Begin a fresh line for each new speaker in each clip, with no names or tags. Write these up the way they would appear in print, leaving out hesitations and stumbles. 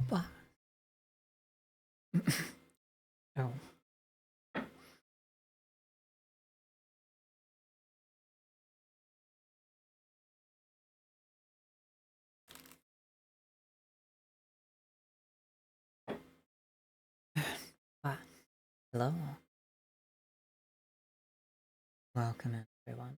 What? Oh. What? Hello. Welcome in, everyone.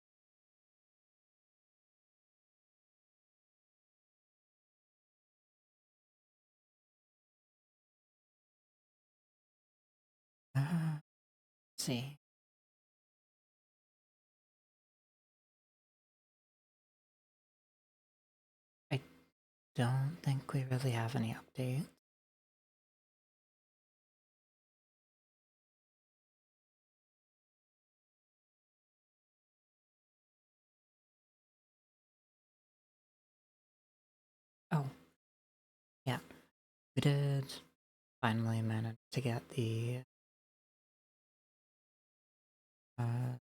Let's see. I don't think we really have any updates. Oh. Yeah. We did finally manage to get the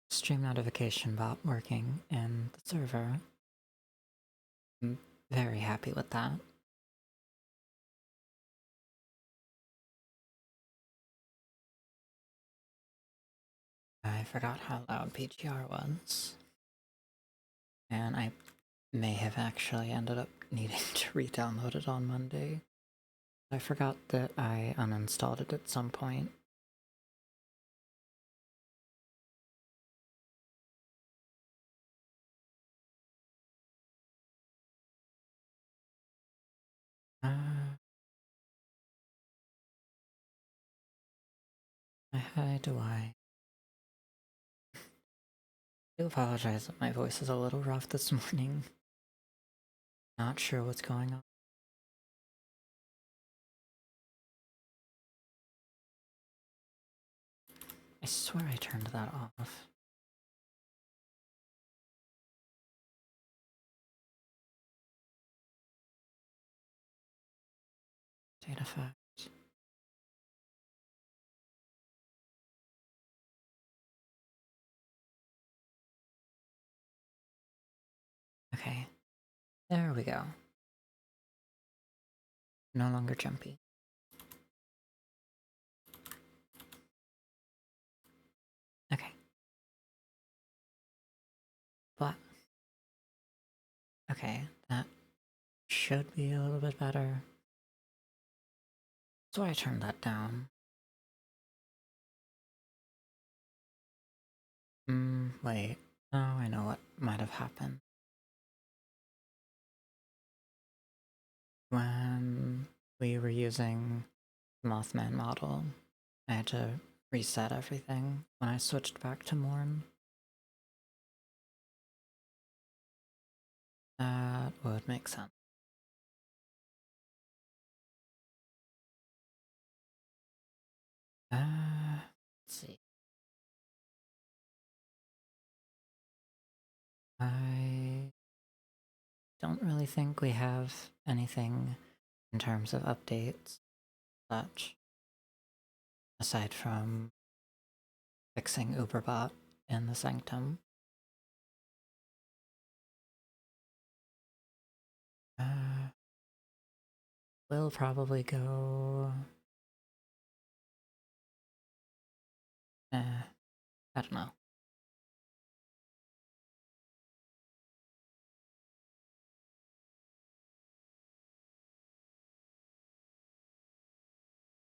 stream notification bot working in the server. I'm very happy with that. I forgot how loud PGR was. And I may have actually ended up needing to re-download it on Monday. I forgot that I uninstalled it at some point. How do I do apologize that my voice is a little rough this morning. Not sure what's going on. I swear I turned that off. Data effect. Okay, there we go. No longer jumpy. Okay. But okay, that should be a little bit better. That's why I turned that down. Wait. Oh, I know what might have happened. When we were using the Mothman model, I had to reset everything when I switched back to Morn. That would make sense. Let's see. I don't really think we have anything in terms of updates, such, aside from fixing Uberbot in the Sanctum. We'll probably go... I don't know.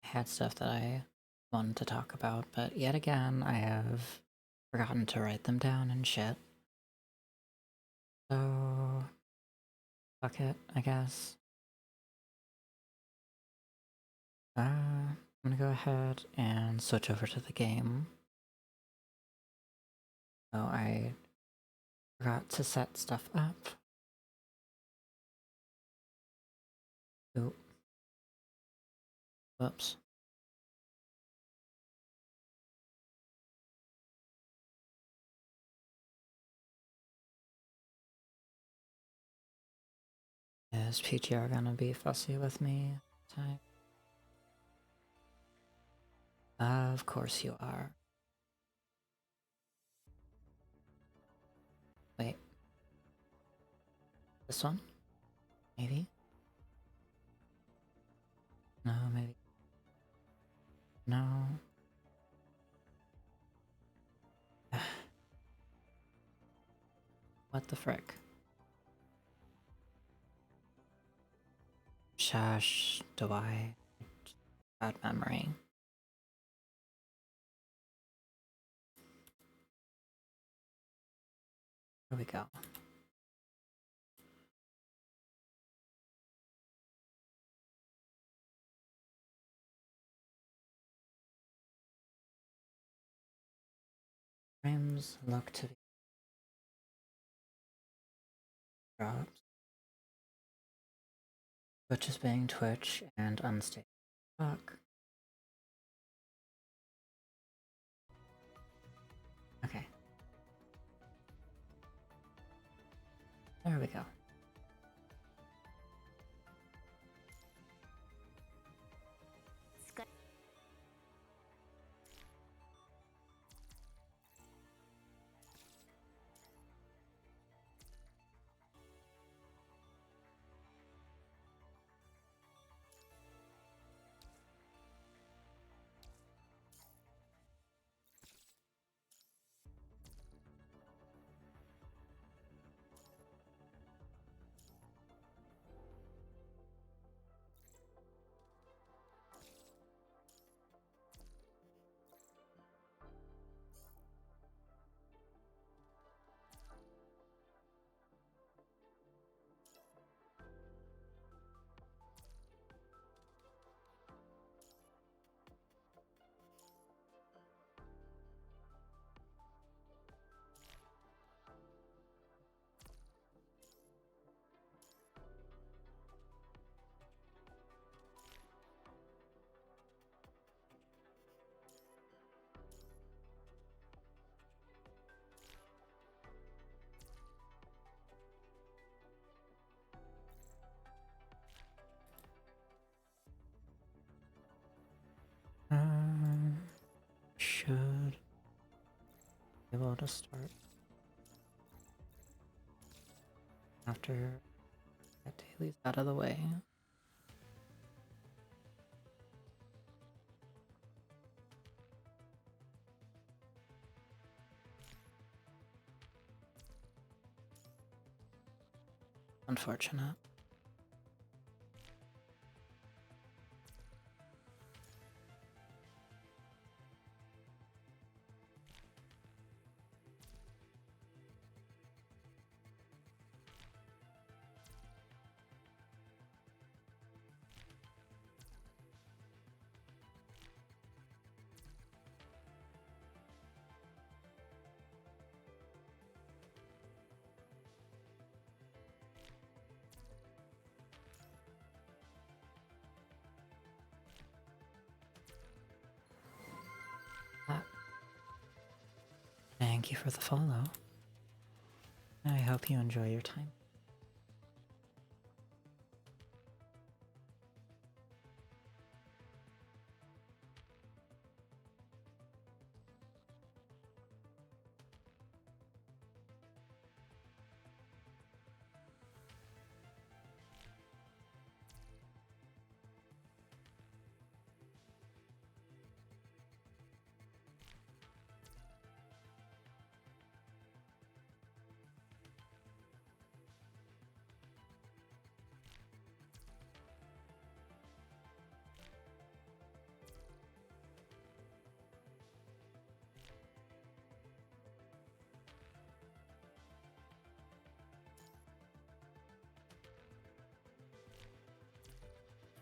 I had stuff that I wanted to talk about, but yet again, I have forgotten to write them down and shit. So... fuck it, I guess. I'm gonna go ahead and switch over to the game. Oh, I forgot to set stuff up. Oop. Whoops. Is PTR gonna be fussy with me tonight? Of course you are. Wait. This one? Maybe? What the frick? Shush, do I? Bad memory. Here we go. Frames look to be dropped. Twitch is being Twitch and unstable. Fuck. Okay. There we go. Should be able to start after that daily's out of the way. Unfortunate. Thank you for the follow. I hope you enjoy your time.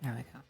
There we go.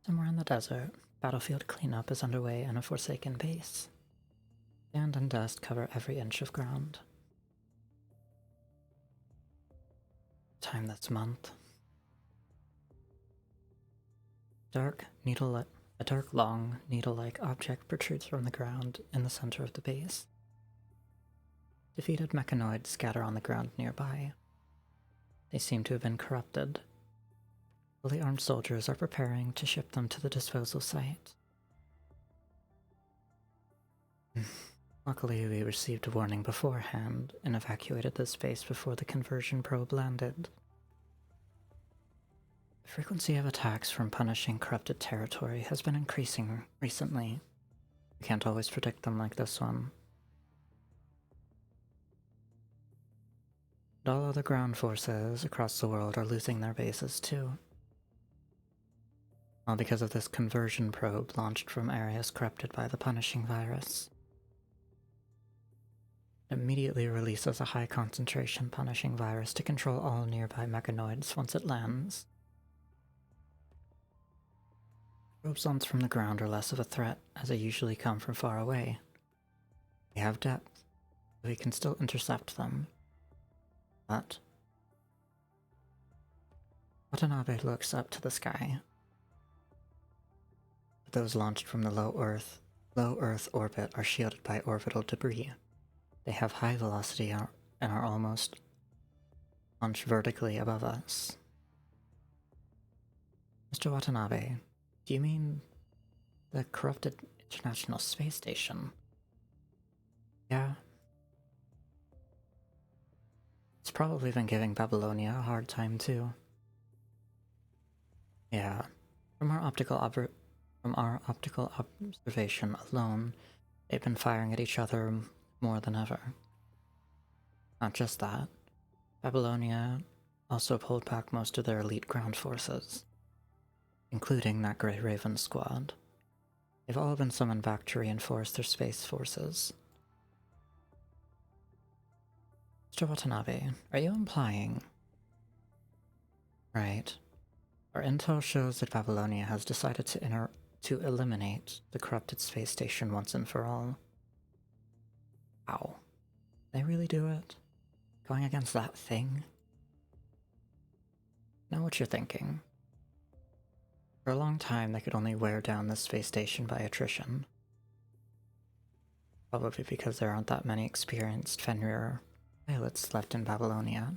Somewhere in the desert, battlefield cleanup is underway in a forsaken base. Sand and dust cover every inch of ground. Time this month. A dark, long, needle-like object protrudes from the ground in the center of the base. Defeated mechanoids scatter on the ground nearby. They seem to have been corrupted. Fully armed soldiers are preparing to ship them to the disposal site. Luckily, we received a warning beforehand and evacuated the space before the conversion probe landed. The frequency of attacks from punishing corrupted territory has been increasing recently. We can't always predict them like this one. But all other ground forces across the world are losing their bases too. All because of this conversion probe launched from areas corrupted by the punishing virus. It immediately releases a high concentration punishing virus to control all nearby mechanoids once it lands. Probes launched from the ground are less of a threat, as they usually come from far away. They have depth, so we can still intercept them. But Watanabe looks up to the sky. But those launched from the low Earth orbit are shielded by orbital debris. They have high velocity and are almost launched vertically above us. Mr. Watanabe, do you mean the corrupted International Space Station? Yeah. It's probably been giving Babylonia a hard time too. Yeah. From our optical observation alone, they've been firing at each other more than ever. Not just that, Babylonia also pulled back most of their elite ground forces, including that Grey Raven squad. They've all been summoned back to reinforce their space forces. Mr. Watanabe, are you implying? Right. Our intel shows that Babylonia has decided to eliminate the corrupted space station once and for all. Wow. They really do it? Going against that thing? Know what you're thinking. For a long time, they could only wear down the space station by attrition. Probably because there aren't that many experienced Fenrir pilots left in Babylonia.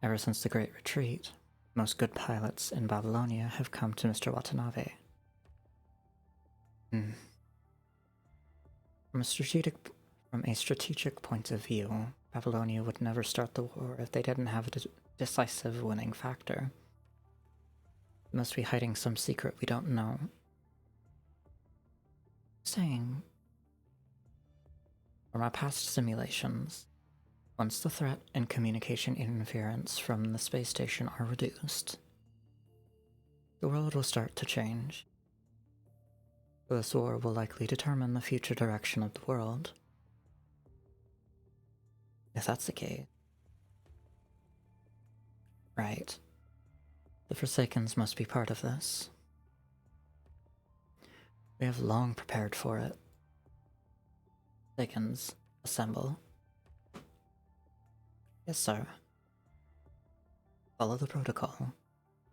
Ever since the Great Retreat, most good pilots in Babylonia have come to Mr. Watanabe. From a strategic point of view, Babylonia would never start the war if they didn't have a decisive winning factor. They must be hiding some secret we don't know. Saying, from our past simulations, once the threat and communication interference from the space station are reduced, the world will start to change. This war will likely determine the future direction of the world. If that's the case. Right. The Forsakens must be part of this. We have long prepared for it. Forsakens, assemble. Yes, sir. Follow the protocol.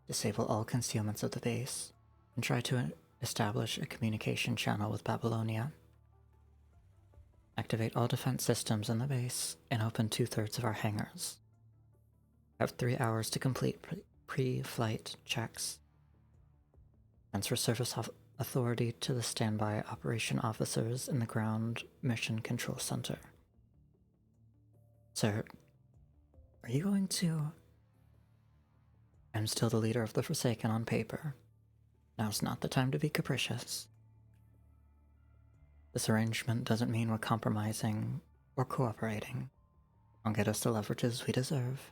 Disable all concealments of the base, and try to establish a communication channel with Babylonia. Activate all defense systems in the base, and open 2/3 of our hangars. Have 3 hours to complete pre-flight checks. Transfer service authority to the standby operation officers in the ground mission control center. Sir, are you going to... I'm still the leader of the Forsaken on paper. Now's not the time to be capricious. This arrangement doesn't mean we're compromising or cooperating. Won't get us the leverages we deserve.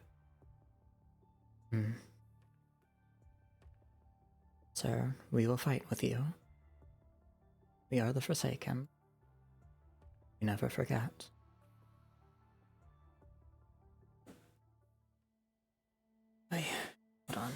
Sir, we will fight with you. We are the Forsaken. We never forget. Hey, hold on.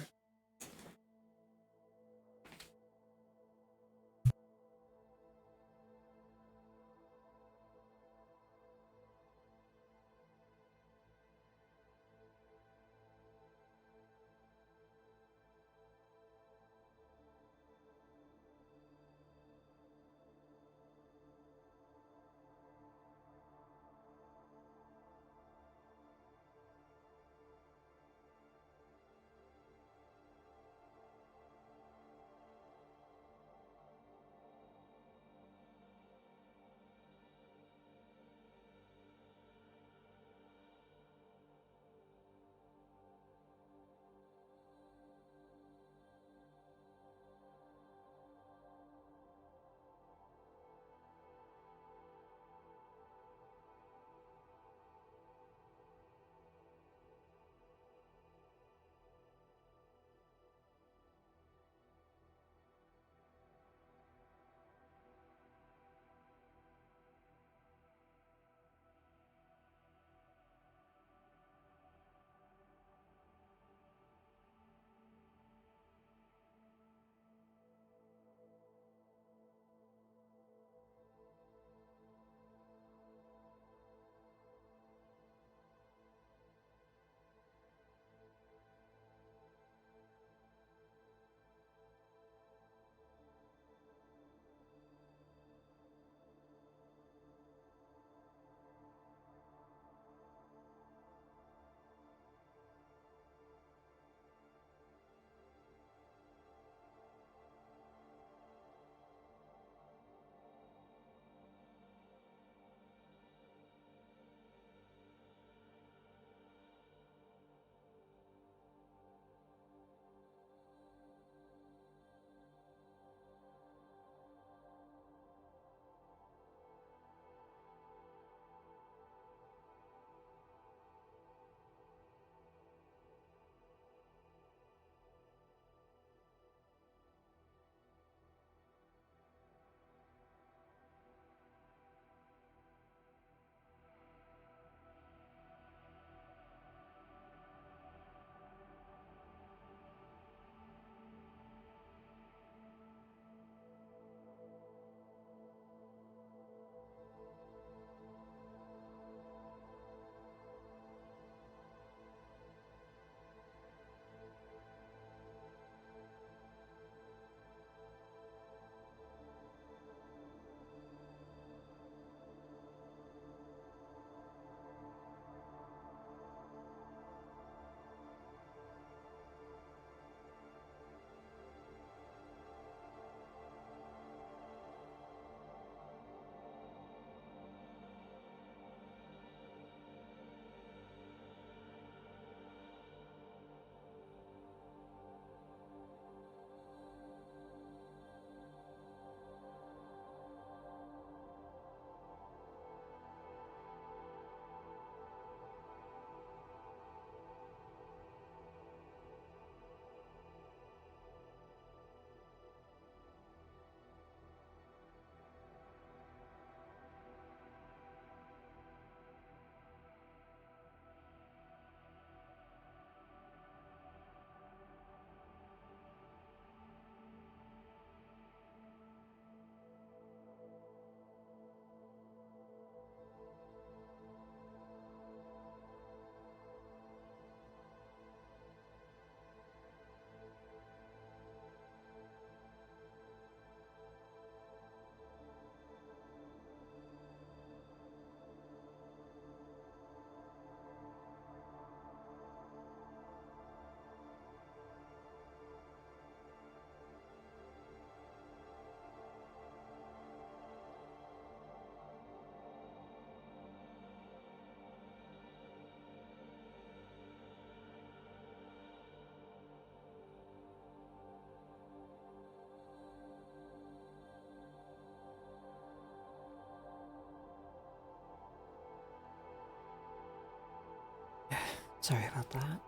Sorry about that.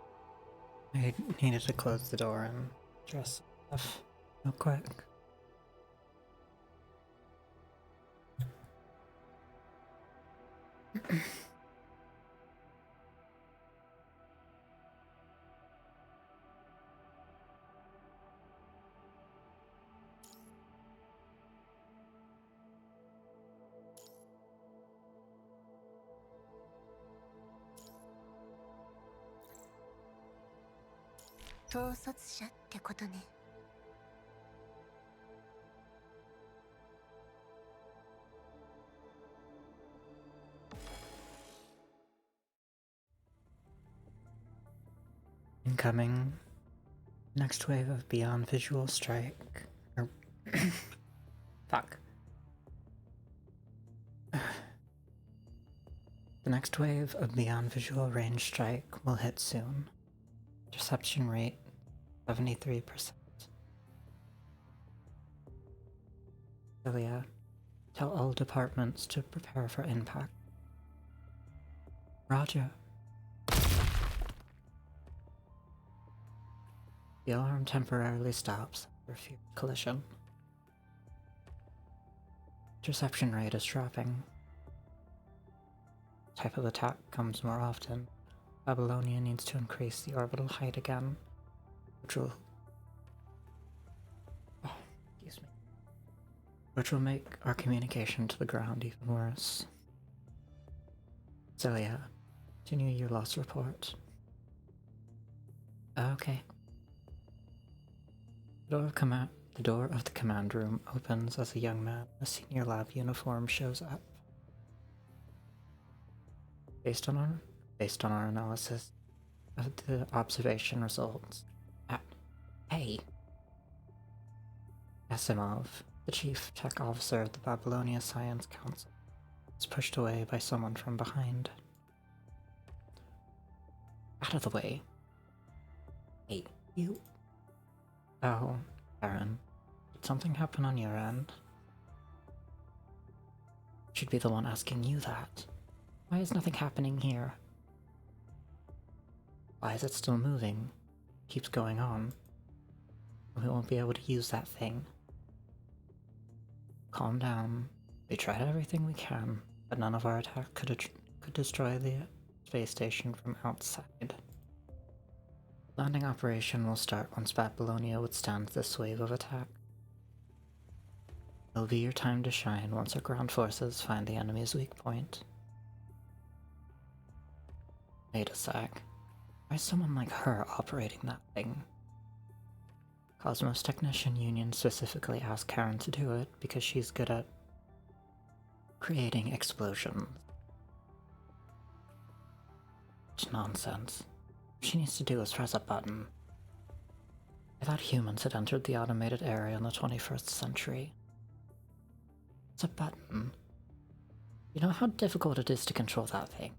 I needed to close the door and dress stuff real quick. Incoming. Next wave of Beyond Visual Strike. Or fuck. The next wave of Beyond Visual Range Strike will hit soon. Interception rate 73%. Celia, tell all departments to prepare for impact. Roger. The alarm temporarily stops after a few collision. Interception rate is dropping. Type of attack comes more often. Babylonia needs to increase the orbital height again, which will make our communication to the ground even worse. Celia, continue your loss report. Okay. The door of the command room opens as a young man in a senior lab uniform shows up. Based on our analysis of the observation results. Hey! Asimov, the chief tech officer of the Babylonia Science Council, is pushed away by someone from behind. Out of the way. Hey, you. Oh, Aaron, did something happen on your end? Should be the one asking you that. Why is nothing happening here? Why is it still moving? Keeps going on. We won't be able to use that thing. Calm down. We tried everything we can, but none of our attack could destroy the space station from outside. Landing operation will start once Babylonia withstands this wave of attack. It'll be your time to shine once our ground forces find the enemy's weak point. Wait a sec. Why is someone like her operating that thing? Cosmos Technician Union specifically asked Karen to do it because she's good at creating explosions. It's nonsense. What she needs to do is press a button. I thought humans had entered the automated area in the 21st century. It's a button. You know how difficult it is to control that thing?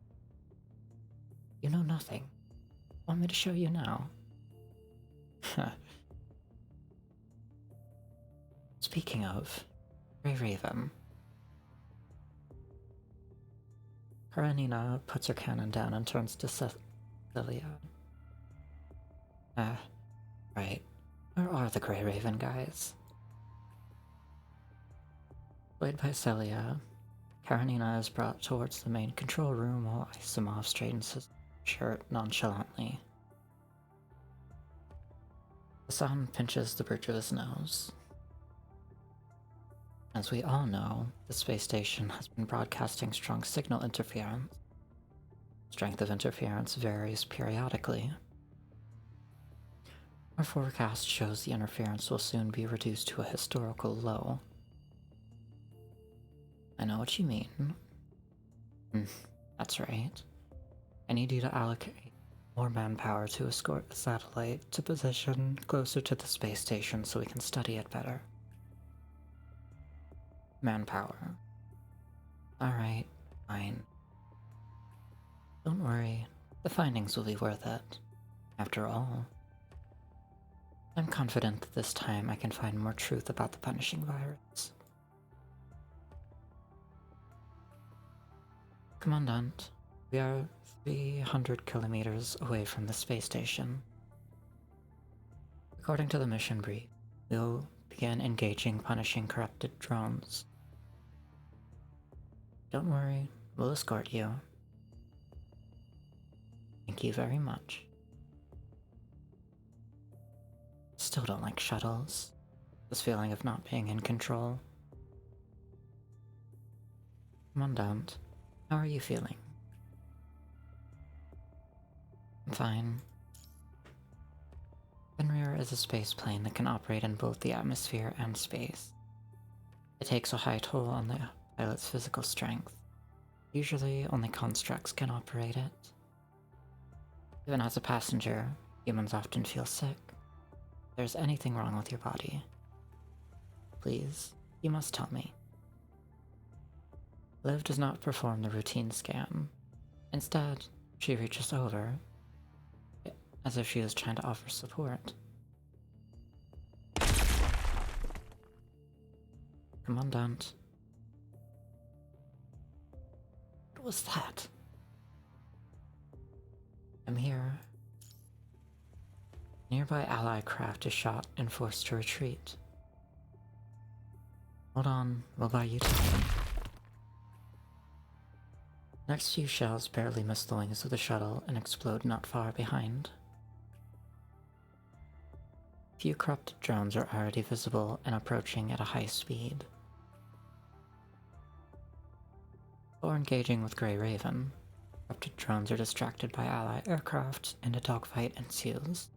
You know nothing. Want me to show you now? Speaking of, Grey Raven. Karenina puts her cannon down and turns to Celia. Right. Where are the Grey Raven guys? Played by Celia, Karenina is brought towards the main control room while Asimov straightens his shirt nonchalantly. Hassan pinches the bridge of his nose. As we all know, the space station has been broadcasting strong signal interference. Strength of interference varies periodically. Our forecast shows the interference will soon be reduced to a historical low. I know what you mean. That's right. I need you to allocate more manpower to escort the satellite to position closer to the space station so we can study it better. Manpower. Alright, fine. Don't worry, the findings will be worth it. After all, I'm confident that this time I can find more truth about the punishing virus. Commandant, We are 300 kilometers away from the space station. According to the mission brief, we'll begin engaging punishing corrupted drones. Don't worry, we'll escort you. Thank you very much. Still don't like shuttles. This feeling of not being in control. Commandant, how are you feeling? I'm fine. Fenrir is a space plane that can operate in both the atmosphere and space. It takes a high toll on the pilot's physical strength. Usually, only constructs can operate it. Even as a passenger, humans often feel sick. If there's anything wrong with your body, please, you must tell me. Liv does not perform the routine scan. Instead, she reaches over, as if she was trying to offer support. Commandant. What was that? I'm here. Nearby ally craft is shot and forced to retreat. Hold on, we'll buy you time. Next few shells barely miss the wings of the shuttle and explode not far behind. Few corrupted drones are already visible and approaching at a high speed. Before engaging with Grey Raven, corrupted drones are distracted by ally aircraft and a dogfight ensues.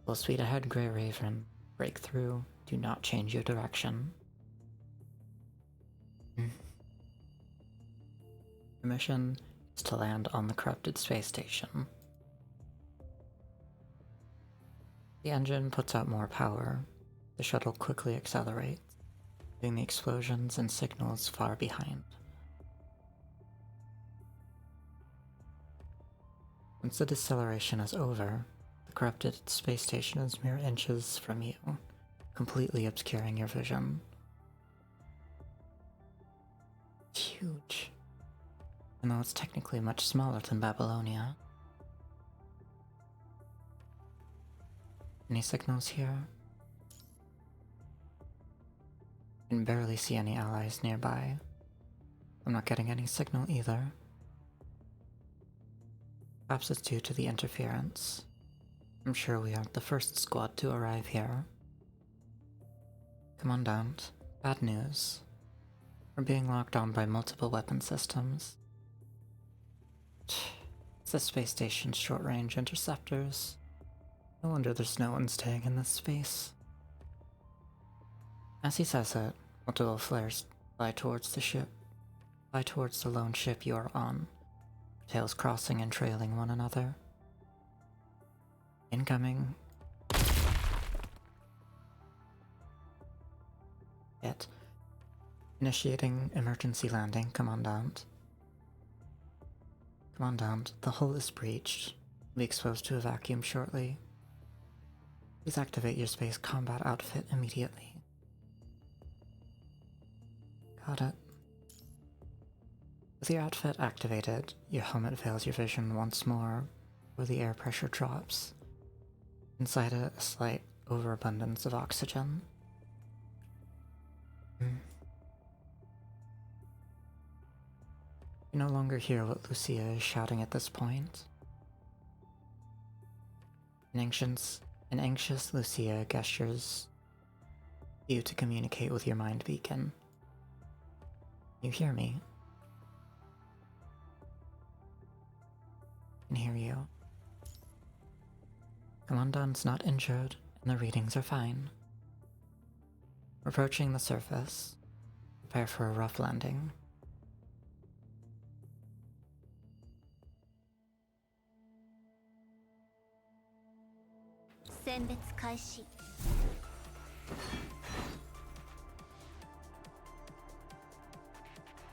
Full speed ahead, Grey Raven. Break through. Do not change your direction. Your mission is to land on the corrupted space station. The engine puts out more power. The shuttle quickly accelerates, leaving the explosions and signals far behind. Once the deceleration is over, the corrupted space station is mere inches from you, completely obscuring your vision. It's huge, even though it's technically much smaller than Babylonia. Any signals here? I can barely see any allies nearby. I'm not getting any signal either. Perhaps it's due to the interference. I'm sure we aren't the first squad to arrive here. Commandant, bad news. We're being locked on by multiple weapon systems. It's the space station's short-range interceptors. No wonder there's no one staying in this space. As he says it, multiple flares fly towards the ship. Fly towards the lone ship you are on, tails crossing and trailing one another. Incoming. Hit. Initiating emergency landing, Commandant. Commandant, the hull is breached. Will be exposed to a vacuum shortly. Please activate your space combat outfit immediately. Got it. With your outfit activated, your helmet veils your vision once more, where the air pressure drops. Inside it, a slight overabundance of oxygen. You no longer hear what Lucia is shouting at this point. An anxious Lucia gestures you to communicate with your mind beacon. You hear me? I can hear you. Commandant's not injured, and the readings are fine. Approaching the surface. Prepare for a rough landing.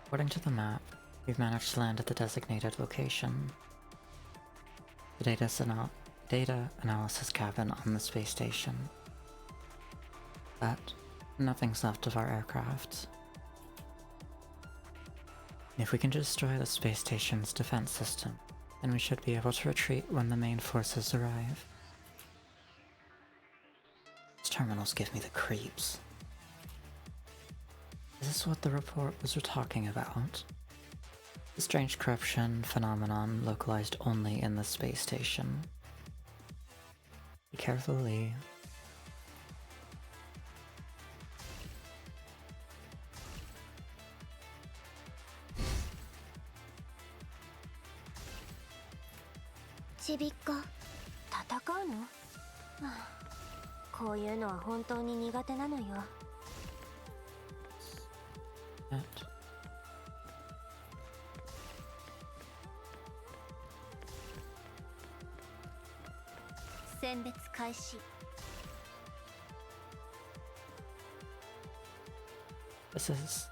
According to the map, we've managed to land at the designated location. The data analysis cabin on the space station. But nothing's left of our aircraft. If we can destroy the space station's defense system, then we should be able to retreat when the main forces arrive. These terminals give me the creeps. Is this what the report was talking about? The strange corruption phenomenon localized only in the space station. Be careful, Lee.
Chibika, 戦うの？こういうのは本当に苦手なのよ。選別開始。
This is...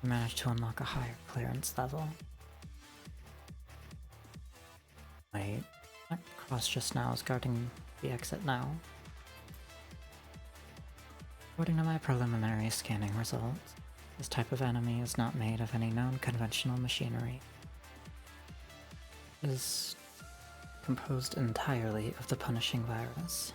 Managed to unlock a higher clearance level. Wait, that cross just now is guarding the exit now. According to my preliminary scanning results, this type of enemy is not made of any known conventional machinery. It is composed entirely of the punishing virus.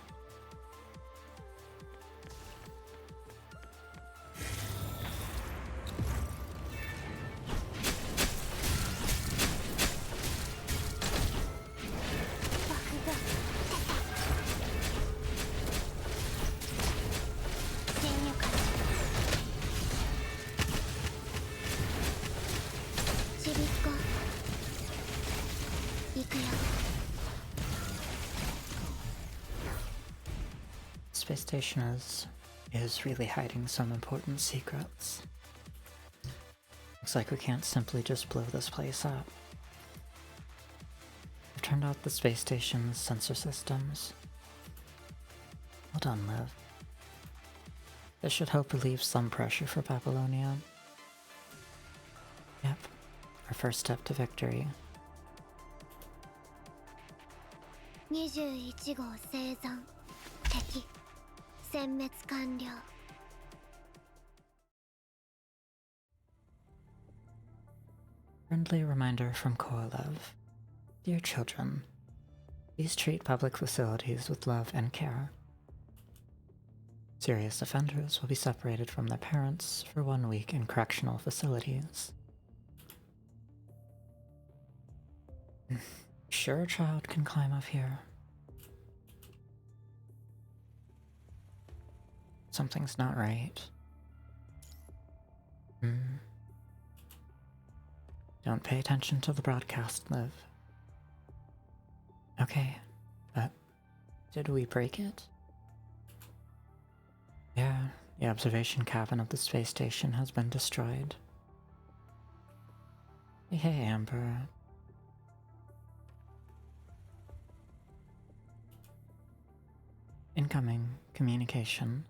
Space station is really hiding some important secrets. Looks like we can't simply just blow this place up. We've turned out the space station's sensor systems. Well done, Liv. This should help relieve some pressure for Babylonia. Yep, our first step to victory.
21号生存敵殲滅完了
Friendly reminder from Koalev. Dear children, please treat public facilities with love and care. Serious offenders will be separated from their parents for 1 week in correctional facilities. Sure a child can climb up here? Something's not right. Don't pay attention to the broadcast, Liv. Okay, but did we break it? Yeah, the observation cabin of the space station has been destroyed. Hey, Amber. Incoming communication.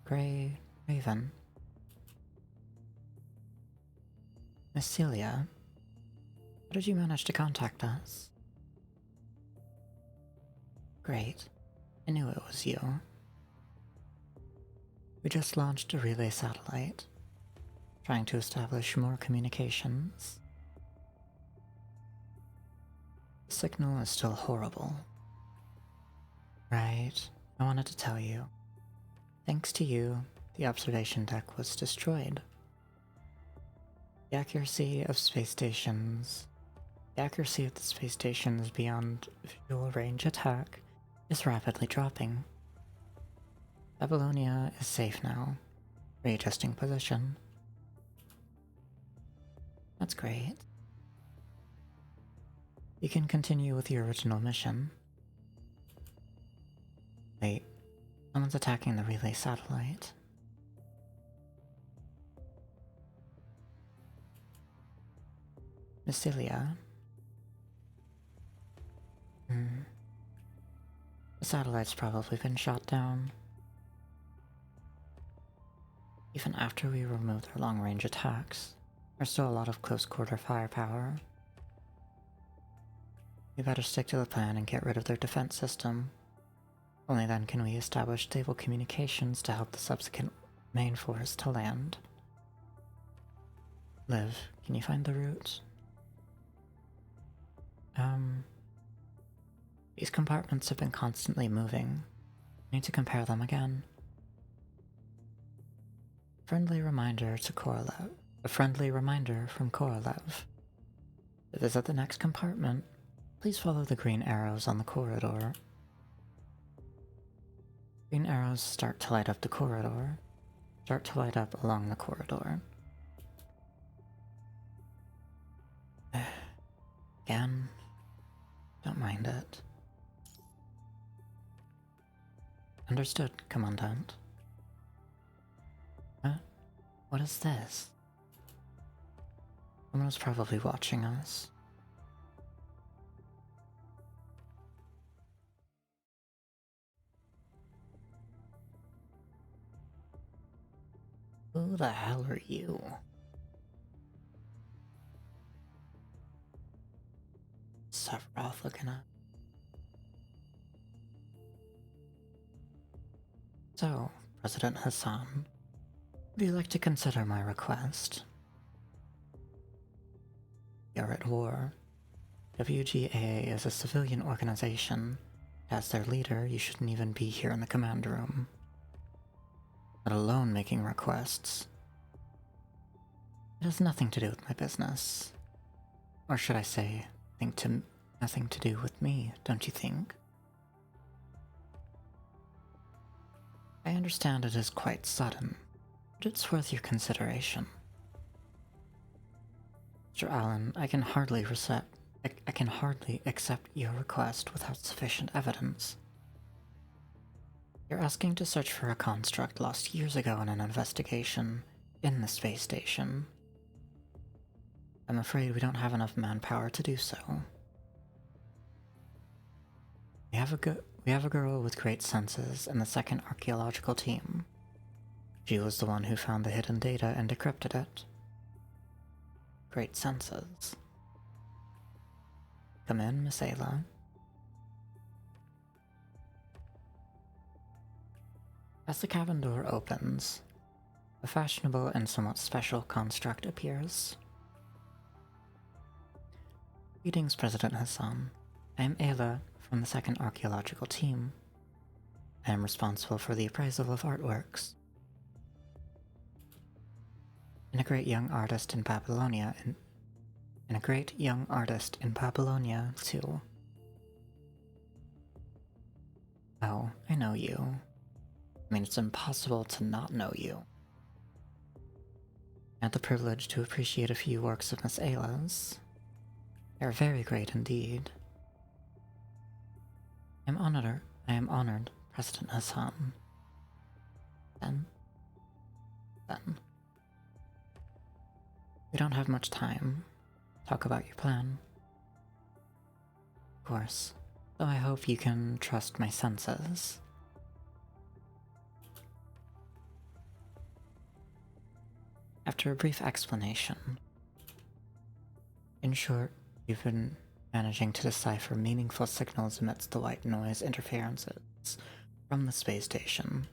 Grey Raven. Miss Celia, how did you manage to contact us? Great. I knew it was you. We just launched a relay satellite, trying to establish more communications. signal is still horrible. Right, I wanted to tell you. Thanks to you, the observation deck was destroyed. The accuracy of the space stations beyond visual range attack is rapidly dropping. Babylonia is safe now, readjusting position. That's great. You can continue with your original mission. Wait, someone's attacking the relay satellite. Mycilia. The satellite's probably been shot down. Even after we remove their long-range attacks, there's still a lot of close-quarter firepower. We better stick to the plan and get rid of their defense system. Only then can we establish stable communications to help the subsequent main force to land. Liv, can you find the route? These compartments have been constantly moving. I need to compare them again. A friendly reminder from Korolev. To visit the next compartment, please follow the green arrows on the corridor. Green arrows start to light up along the corridor. Again, don't mind it. Understood, Commandant. What is this? Someone was probably watching us. Who the hell are you? Sephiroth looking at. So, President Hassan, would you like to consider my request? You're at war. WGA is a civilian organization. As their leader, you shouldn't even be here in the command room, let alone making requests. It has nothing to do with my business. Or should I say, nothing to do with me, don't you think? I understand it is quite sudden, but it's worth your consideration. Mr. Allen, I can hardly accept your request without sufficient evidence. You're asking to search for a construct lost years ago in an investigation in the space station. I'm afraid we don't have enough manpower to do so. We have a girl with great senses in the second archaeological team. She was the one who found the hidden data and decrypted it. Great senses. Come in, Miss Ayla. As the cabin door opens, a fashionable and somewhat special construct appears. Greetings, President Hassan. I am Ayla from the second archaeological team. I am responsible for the appraisal of artworks. And a great young artist in Babylonia, too. Oh, I know you. I mean, it's impossible to not know you. I had the privilege to appreciate a few works of Miss Ayla's. They are very great indeed. I am honored, President Hassan. Then. We don't have much time. Talk about your plan. Of course, though I hope you can trust my senses. After a brief explanation, in short, you've been managing to decipher meaningful signals amidst the white noise interferences from the space station.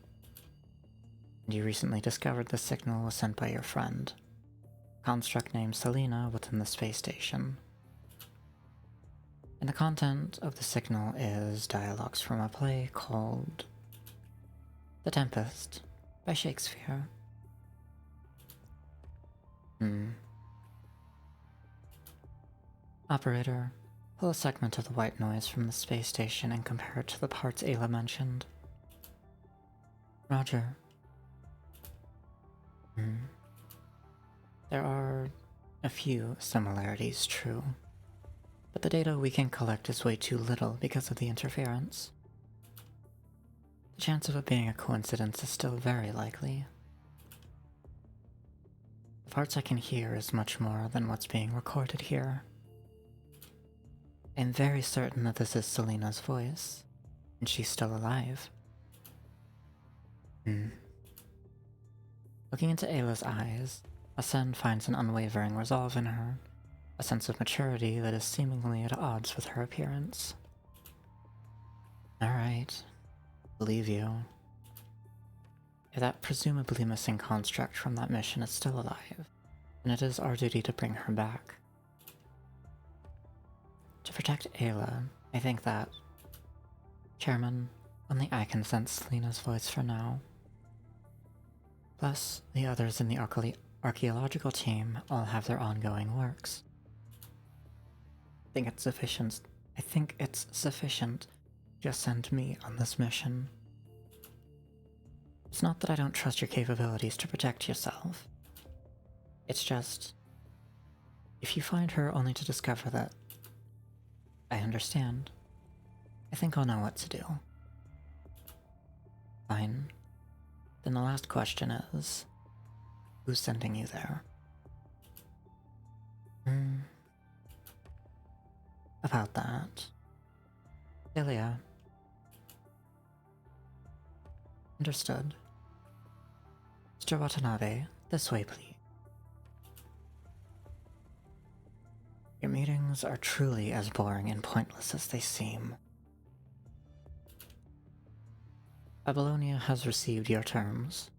And you recently discovered the signal was sent by your friend, a construct named Selena, within the space station. And the content of the signal is dialogues from a play called The Tempest by Shakespeare. Operator, pull a segment of the white noise from the space station and compare it to the parts Ayla mentioned. Roger. There are a few similarities, true, but the data we can collect is way too little because of the interference. The chance of it being a coincidence is still very likely. The parts I can hear is much more than what's being recorded here. I'm very certain that this is Selena's voice, and she's still alive. Looking into Ayla's eyes, Asen finds an unwavering resolve in her, a sense of maturity that is seemingly at odds with her appearance. Alright, believe you. If that presumably missing construct from that mission is still alive, then it is our duty to bring her back. To protect Ayla, I think that... Chairman, only I can sense Selena's voice for now. Plus, the others in the archaeological team all have their ongoing works. I think it's sufficient to just send me on this mission. It's not that I don't trust your capabilities to protect yourself. It's just... if you find her only to discover that I understand, I think I'll know what to do. Fine. Then the last question is, who's sending you there? About that. Ilya. Understood. Mr. Watanabe, this way, please. Your meetings are truly as boring and pointless as they seem. Babylonia has received your terms,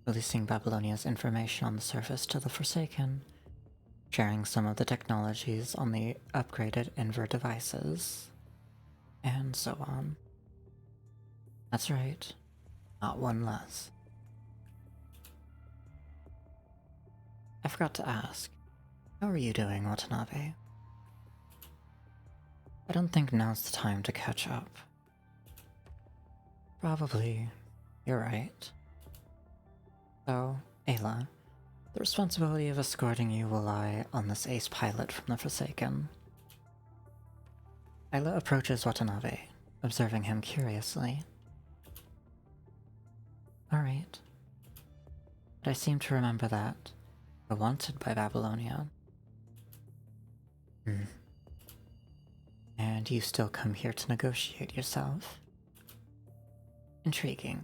releasing Babylonia's information on the surface to the Forsaken, sharing some of the technologies on the upgraded Inver devices, and so on. That's right, not one less. I forgot to ask, how are you doing, Watanabe? I don't think now's the time to catch up. Probably. You're right. So, Ayla, the responsibility of escorting you will lie on this ace pilot from the Forsaken. Ayla approaches Watanabe, observing him curiously. Alright. But I seem to remember that you're wanted by Babylonia. And you still come here to negotiate yourself? Intriguing.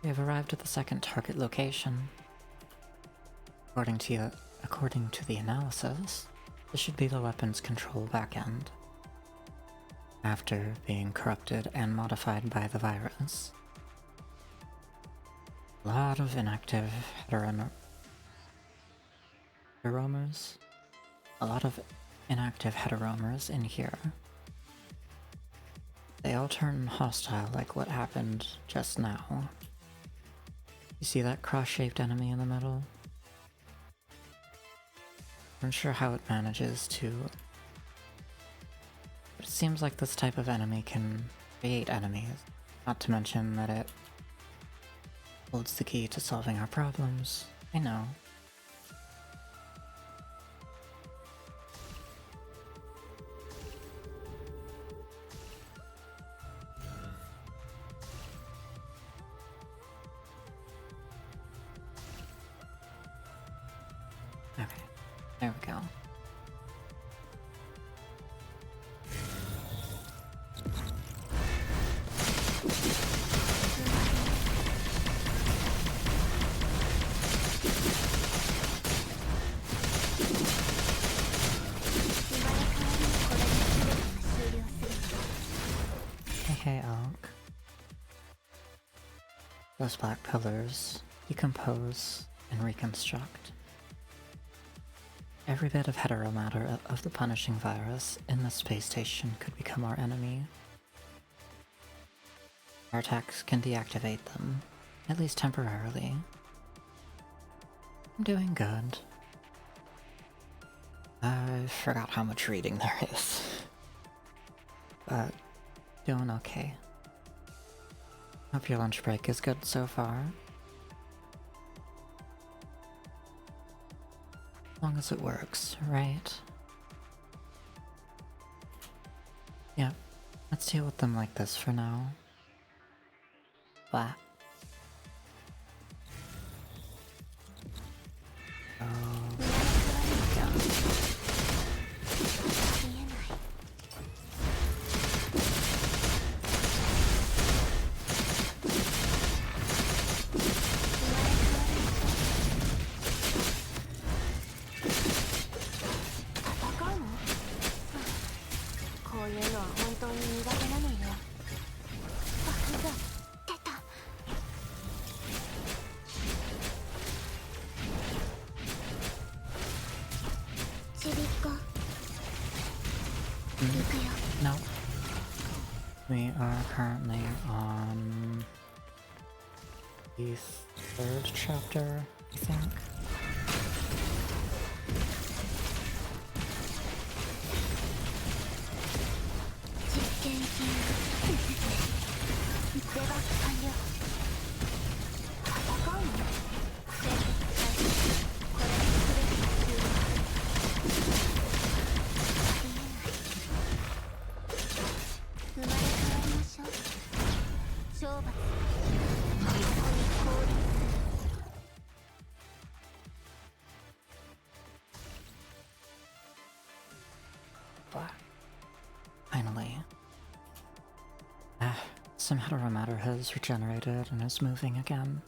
We have arrived at the second target location. According to the analysis, this should be the weapons control backend. After being corrupted and modified by the virus. A lot of inactive heteromers. A lot of inactive heteromers in here. They all turn hostile like what happened just now. You see that cross-shaped enemy in the middle? I'm unsure how it manages to... But it seems like this type of enemy can create enemies, not to mention that it holds the key to solving our problems. I know. Okay, there we go. Okay, Elk. Those black pillars decompose and reconstruct. Every bit of heteromatter of the punishing virus in the space station could become our enemy. Our attacks can deactivate them, at least temporarily. I'm doing good. I forgot how much reading there is. But doing okay. Hope your lunch break is good so far. As long as it works, right? Yep, let's deal with them like this for now. Flat. Oh, yeah. No. We are currently on the 3rd chapter, I think. Finally. Some heteromatter has regenerated and is moving again.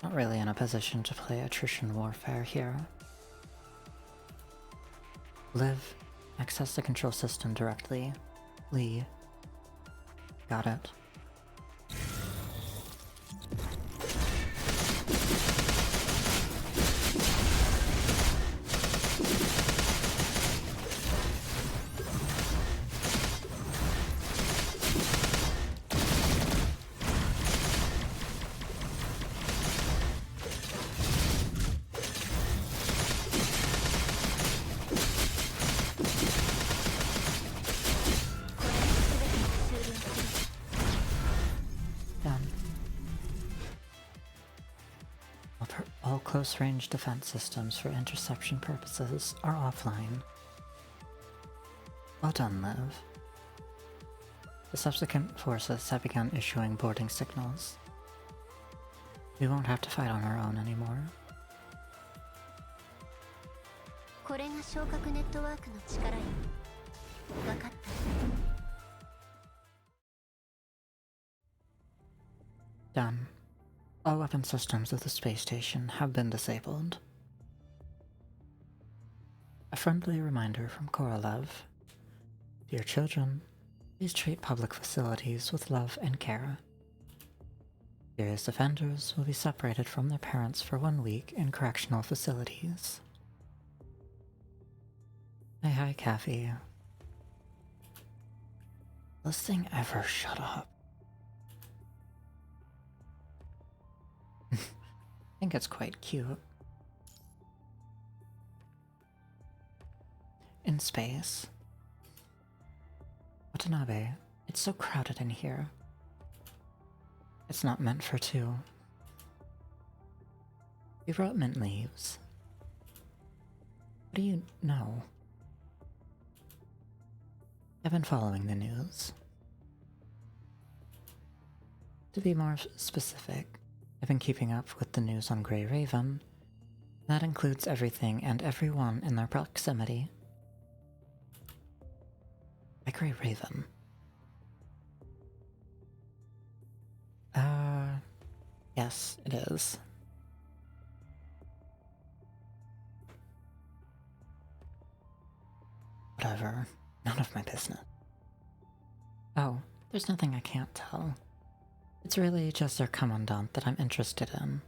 Not really in a position to play attrition warfare here. Liv, access the control system directly. Lee. Got it. All close-range defense systems for interception purposes are offline. Well done, Liv. The subsequent forces have begun issuing boarding signals. We won't have to fight on our own anymore. Done. All weapon systems of the space station have been disabled. A friendly reminder from Korolev. Dear children, please treat public facilities with love and care. Serious offenders will be separated from their parents for 1 week in correctional facilities. Hi, Kathy. This thing ever shut up? I think it's quite cute. In space. Watanabe, it's so crowded in here. It's not meant for two. We brought mint leaves. What do you know? I've been following the news. To be more specific, I've been keeping up with the news on Grey Raven. That includes everything and everyone in their proximity. By Grey Raven. Yes, it is. Whatever. None of my business. Oh, there's nothing I can't tell. It's really just their commandant that I'm interested in.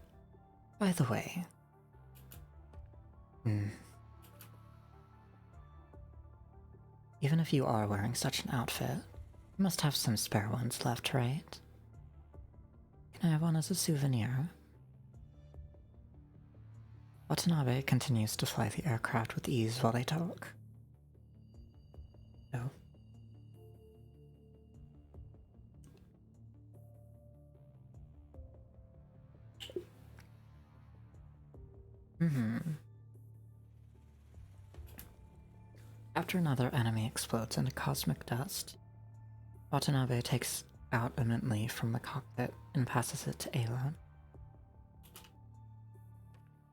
By the way... Even if you are wearing such an outfit, you must have some spare ones left, right? Can I have one as a souvenir? Watanabe continues to fly the aircraft with ease while they talk. Oh. After another enemy explodes into cosmic dust, Watanabe takes out a mint leaf from the cockpit and passes it to Ayla.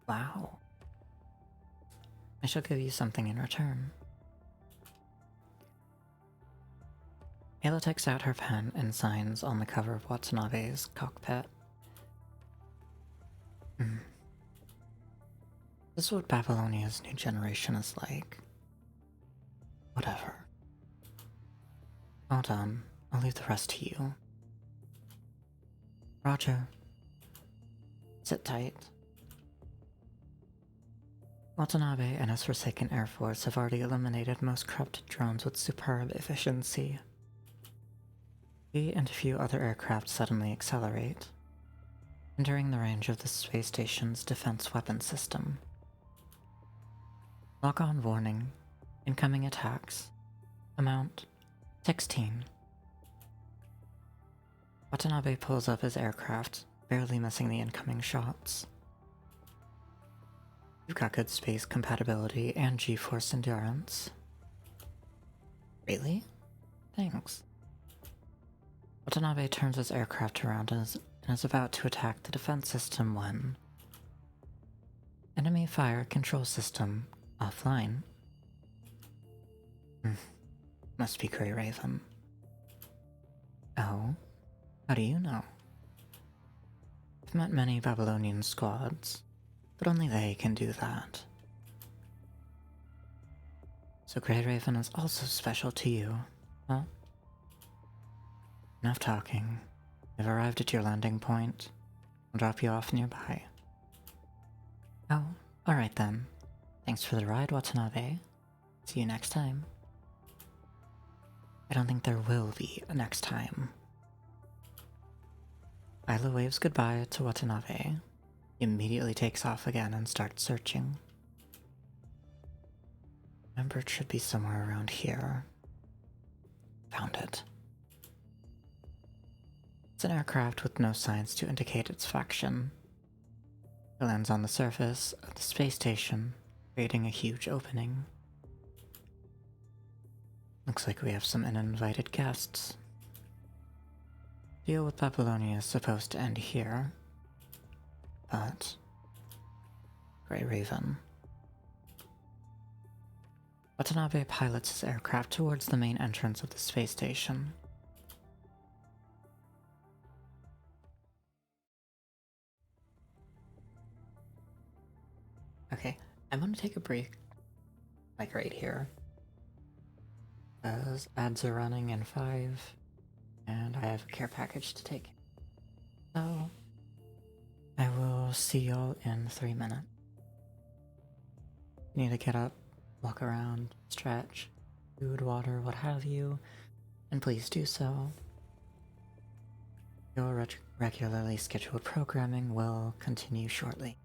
Wow. I shall give you something in return. Ayla takes out her pen and signs on the cover of Watanabe's cockpit. This is what Babylonia's new generation is like. Whatever. Well done. I'll leave the rest to you. Roger. Sit tight. Watanabe and his Forsaken Air Force have already eliminated most corrupted drones with superb efficiency. He and a few other aircraft suddenly accelerate, entering the range of the space station's defense weapon system. Lock-on warning. Incoming attacks. Amount 16. Watanabe pulls up his aircraft, barely missing the incoming shots. You've got good space compatibility and G-force endurance. Really? Thanks. Watanabe turns his aircraft around and is about to attack the defense system when... Enemy fire control system offline. Must be Grey Raven. Oh? How do you know? I've met many Babylonian squads, but only they can do that. So Grey Raven is also special to you, huh? Enough talking. I've arrived at your landing point. I'll drop you off nearby. Oh, alright then. Thanks for the ride, Watanabe. See you next time. I don't think there will be a next time. Ayla waves goodbye to Watanabe. He immediately takes off again and starts searching. Remember, it should be somewhere around here. Found it. It's an aircraft with no signs to indicate its faction. It lands on the surface of the space station, creating a huge opening. Looks like we have some uninvited guests. Deal with Babylonia is supposed to end here, but... Grey Raven. Watanabe pilots his aircraft towards the main entrance of the space station. Okay, I'm gonna take a break, like right here, as ads are running in 5, and I have a care package to take. So, I will see y'all in 3 minutes. Need to get up, walk around, stretch, food, water, what have you, and please do so. Your regularly scheduled programming will continue shortly.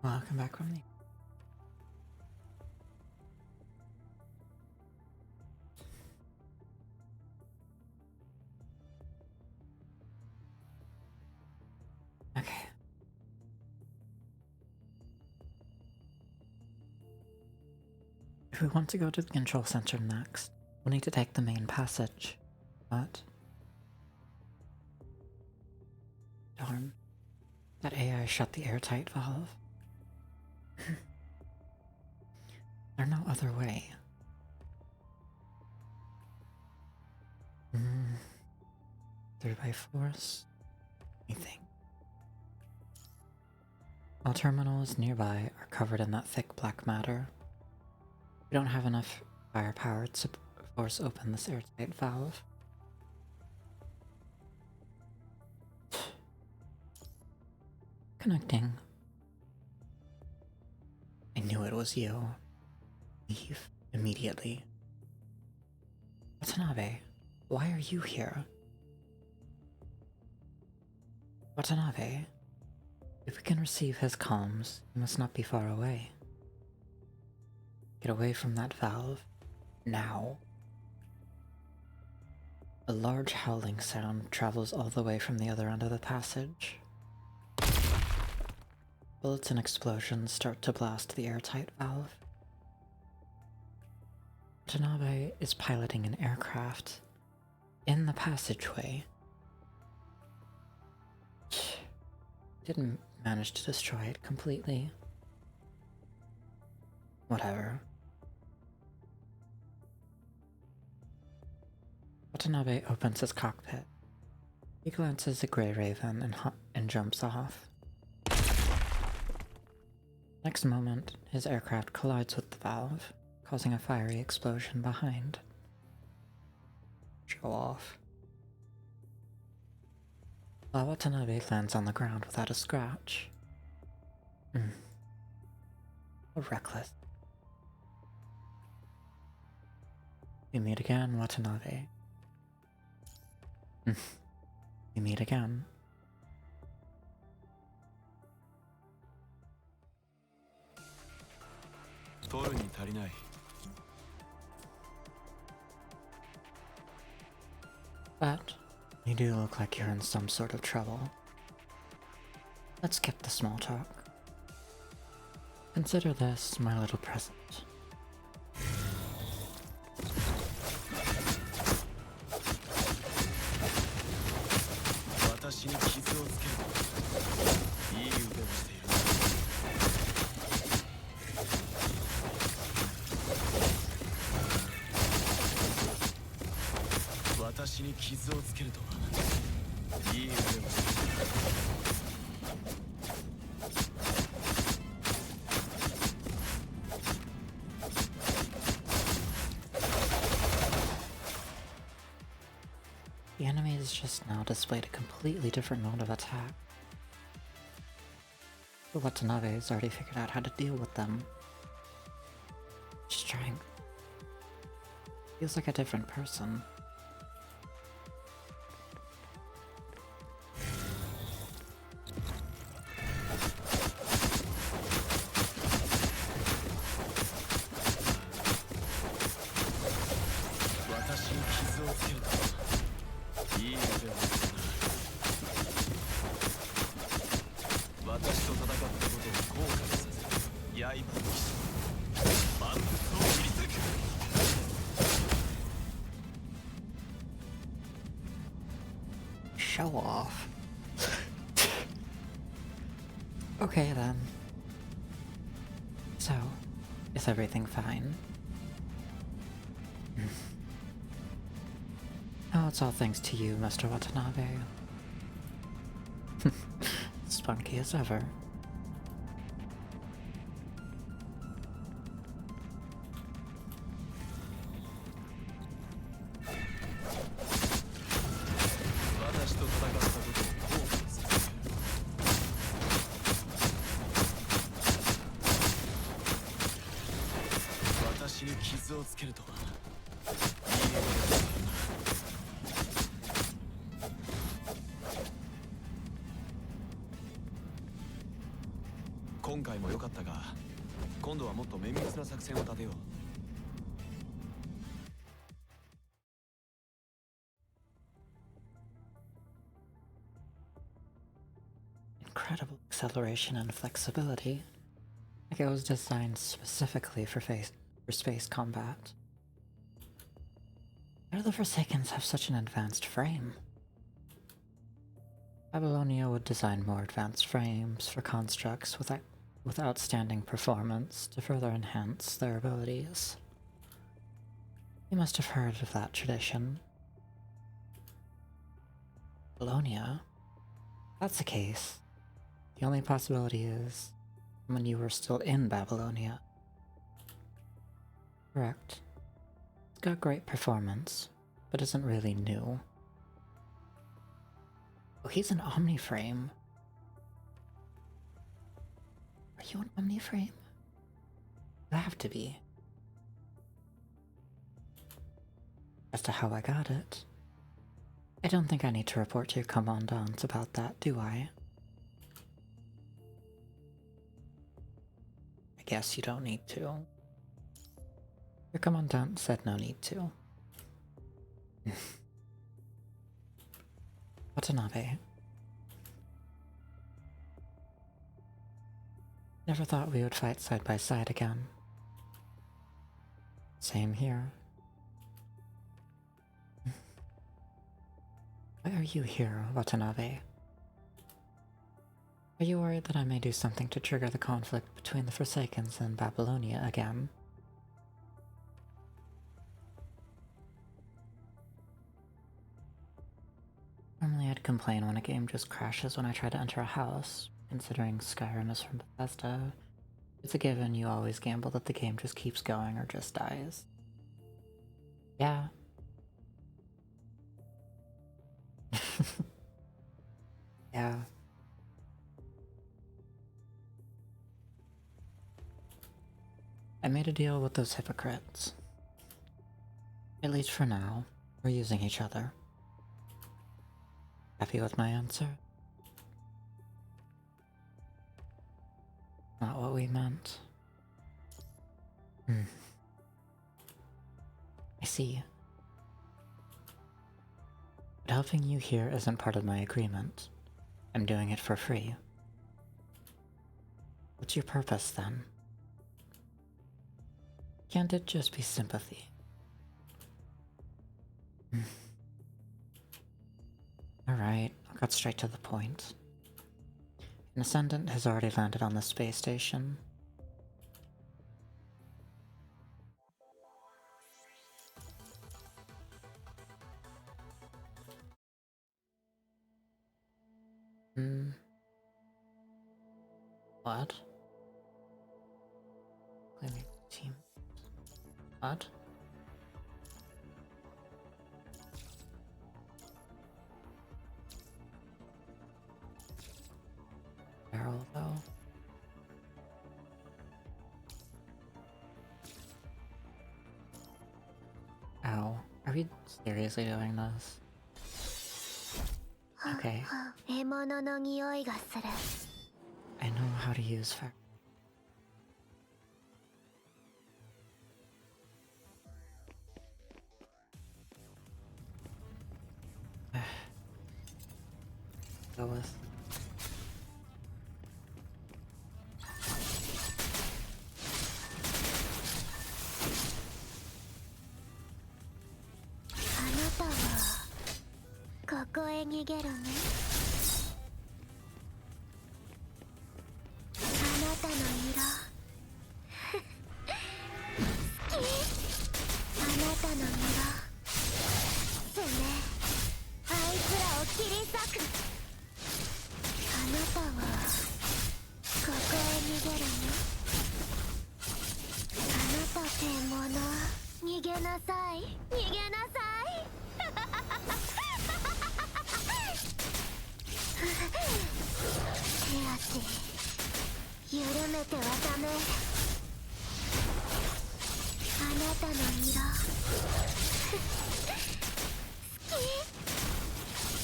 Welcome back from the... Okay. If we want to go to the control center next, we'll need to take the main passage. But... darn. That AI shut the airtight valve. There's no other way. Through by force? Anything. All terminals nearby are covered in that thick black matter. We don't have enough firepower to force open this airtight valve. Connecting. I knew it was you. Leave immediately. Watanabe, why are you here? Watanabe, if we can receive his comms, he must not be far away. Get away from that valve. Now. A large howling sound travels all the way from the other end of the passage. Bullets and explosions start to blast the airtight valve. Watanabe is piloting an aircraft in the passageway. Didn't manage to destroy it completely. Whatever. Watanabe opens his cockpit. He glances at Grey Raven and jumps off. Next moment, his aircraft collides with the valve, causing a fiery explosion behind. Show off. While Watanabe lands on the ground without a scratch. How reckless. We meet again, Watanabe. We meet again. But you do look like you're in some sort of trouble. Let's skip the small talk. Consider this my little present. The enemy has just now displayed a completely different mode of attack. But Watanabe has already figured out how to deal with them. Strength. Feels like a different person. Show off. Okay then. So, is everything fine? Oh, it's all thanks to you, Mr. Watanabe. Spunky as ever.
今回も良かったが、今度はもっと綿密な作戦を立てよう。
Incredible acceleration and flexibility. Like it was designed specifically for space combat. How do the Forsakens have such an advanced frame? Babylonia would design more advanced frames for constructs with outstanding performance to further enhance their abilities. You must have heard of that tradition. Babylonia? If that's the case, the only possibility is when you were still in Babylonia. Correct. It's got great performance, but isn't really new. Oh, he's an Omniframe. Are you an Omniframe? You have to be. As to how I got it, I don't think I need to report to your commandant about that, do I? I guess you don't need to. Your commandant said no need to. Watanabe. Never thought we would fight side by side again. Same here. Why are you here, Watanabe? Are you worried that I may do something to trigger the conflict between the Forsakens and Babylonia again? Normally I'd complain when a game just crashes when I try to enter a house. Considering Skyrim is from Bethesda, it's a given you always gamble that the game just keeps going or just dies. Yeah. Yeah. I made a deal with those hypocrites. At least for now, we're using each other. Happy with my answer? Not what we meant. I see. But helping you here isn't part of my agreement. I'm doing it for free. What's your purpose, then? Can't it just be sympathy? Alright, I'll cut straight to the point. An Ascendant has already landed on the space station. What? Claiming team. What? Barrel, though? Ow. Are we seriously doing this? Okay. I know how to use fire. Go with.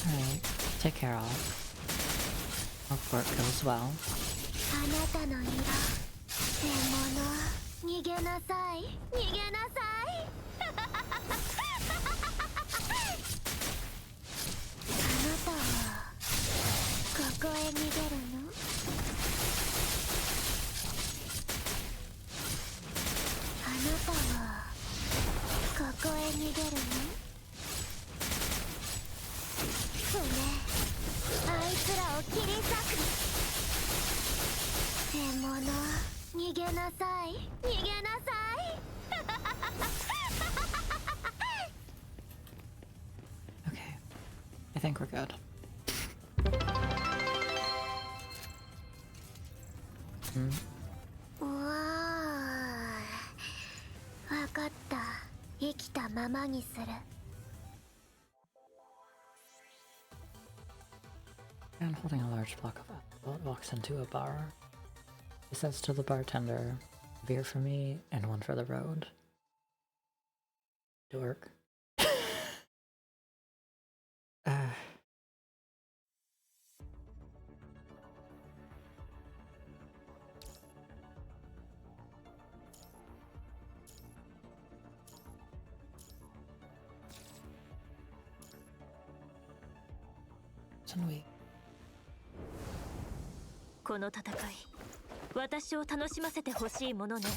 Alright, take care all. Hope work goes well.
あなたの色獲物逃げなさい逃げなさいあなたはここへ逃げるのあなたはここへ逃げるの船あいつらを切り裂く獲物逃げなさい逃げなさい
Okay. I think we're good. Hmm?
うわーわかった生きたままにする
Man holding a large block of apple walks into a bar. He says to the bartender, "A beer for me and one for the road." Dork. uh. We
この戦い、私を楽しませてほしいものね。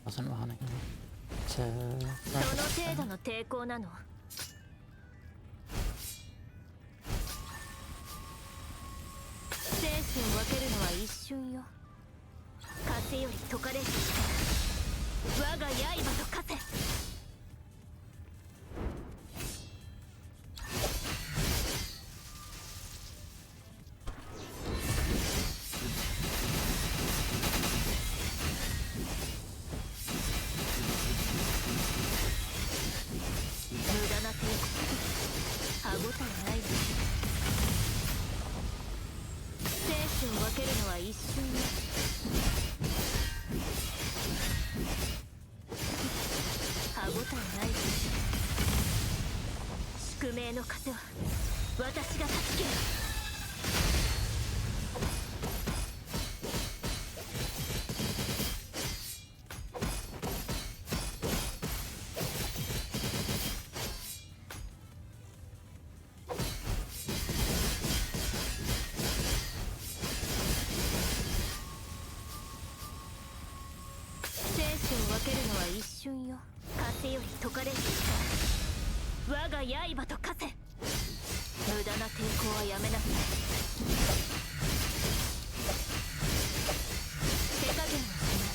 wasn't wanting to.
その程度の抵抗なの。生死を分けるのは一瞬よ。風より解かれし力、我が刃と化せ。宿命の風は私が断ち切る。生死を分けるのは一瞬よ。風より解かれし力、我が刃と化せ。無駄な抵抗はやめなさい。手加減はしない。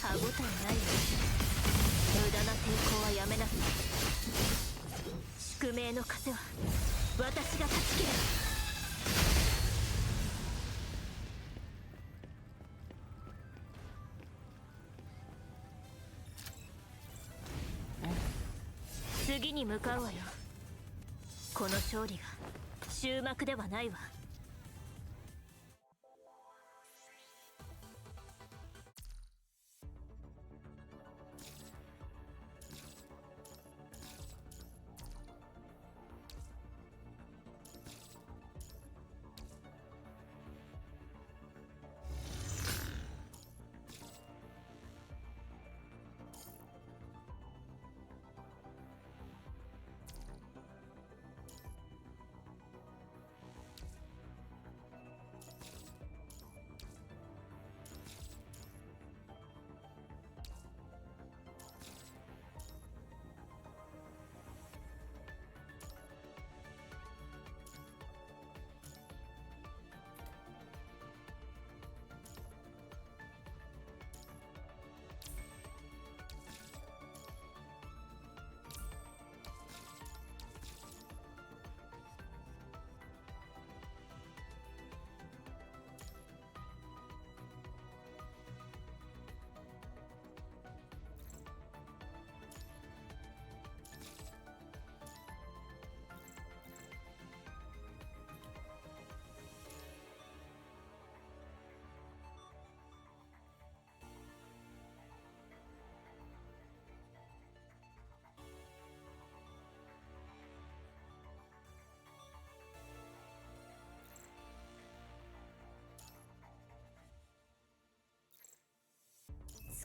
歯応えないわ。無駄な抵抗はやめなさい。宿命の風は私が断ち切る。次に向かうわよ。この勝利が終幕ではないわ。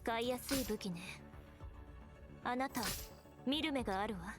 使いやすい武器ね。あなた見る目があるわ。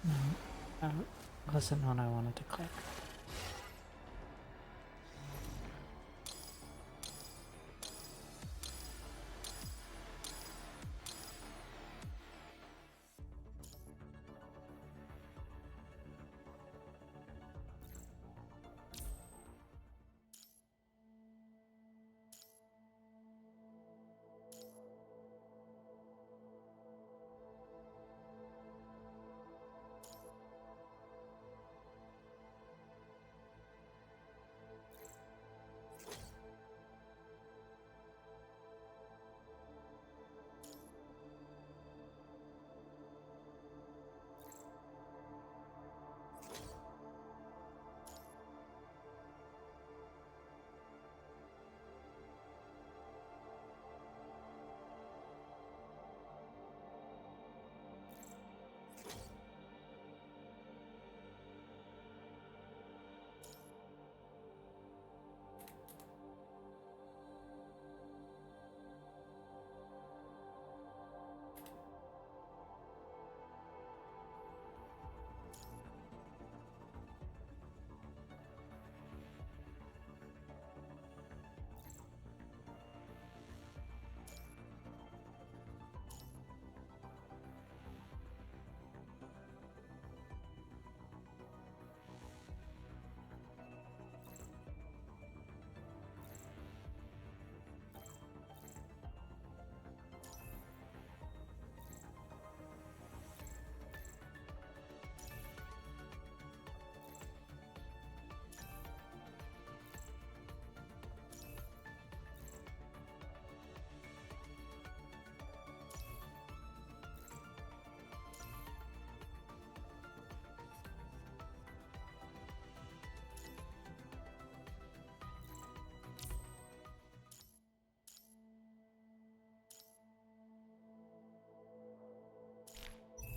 No, that wasn't what I wanted to click.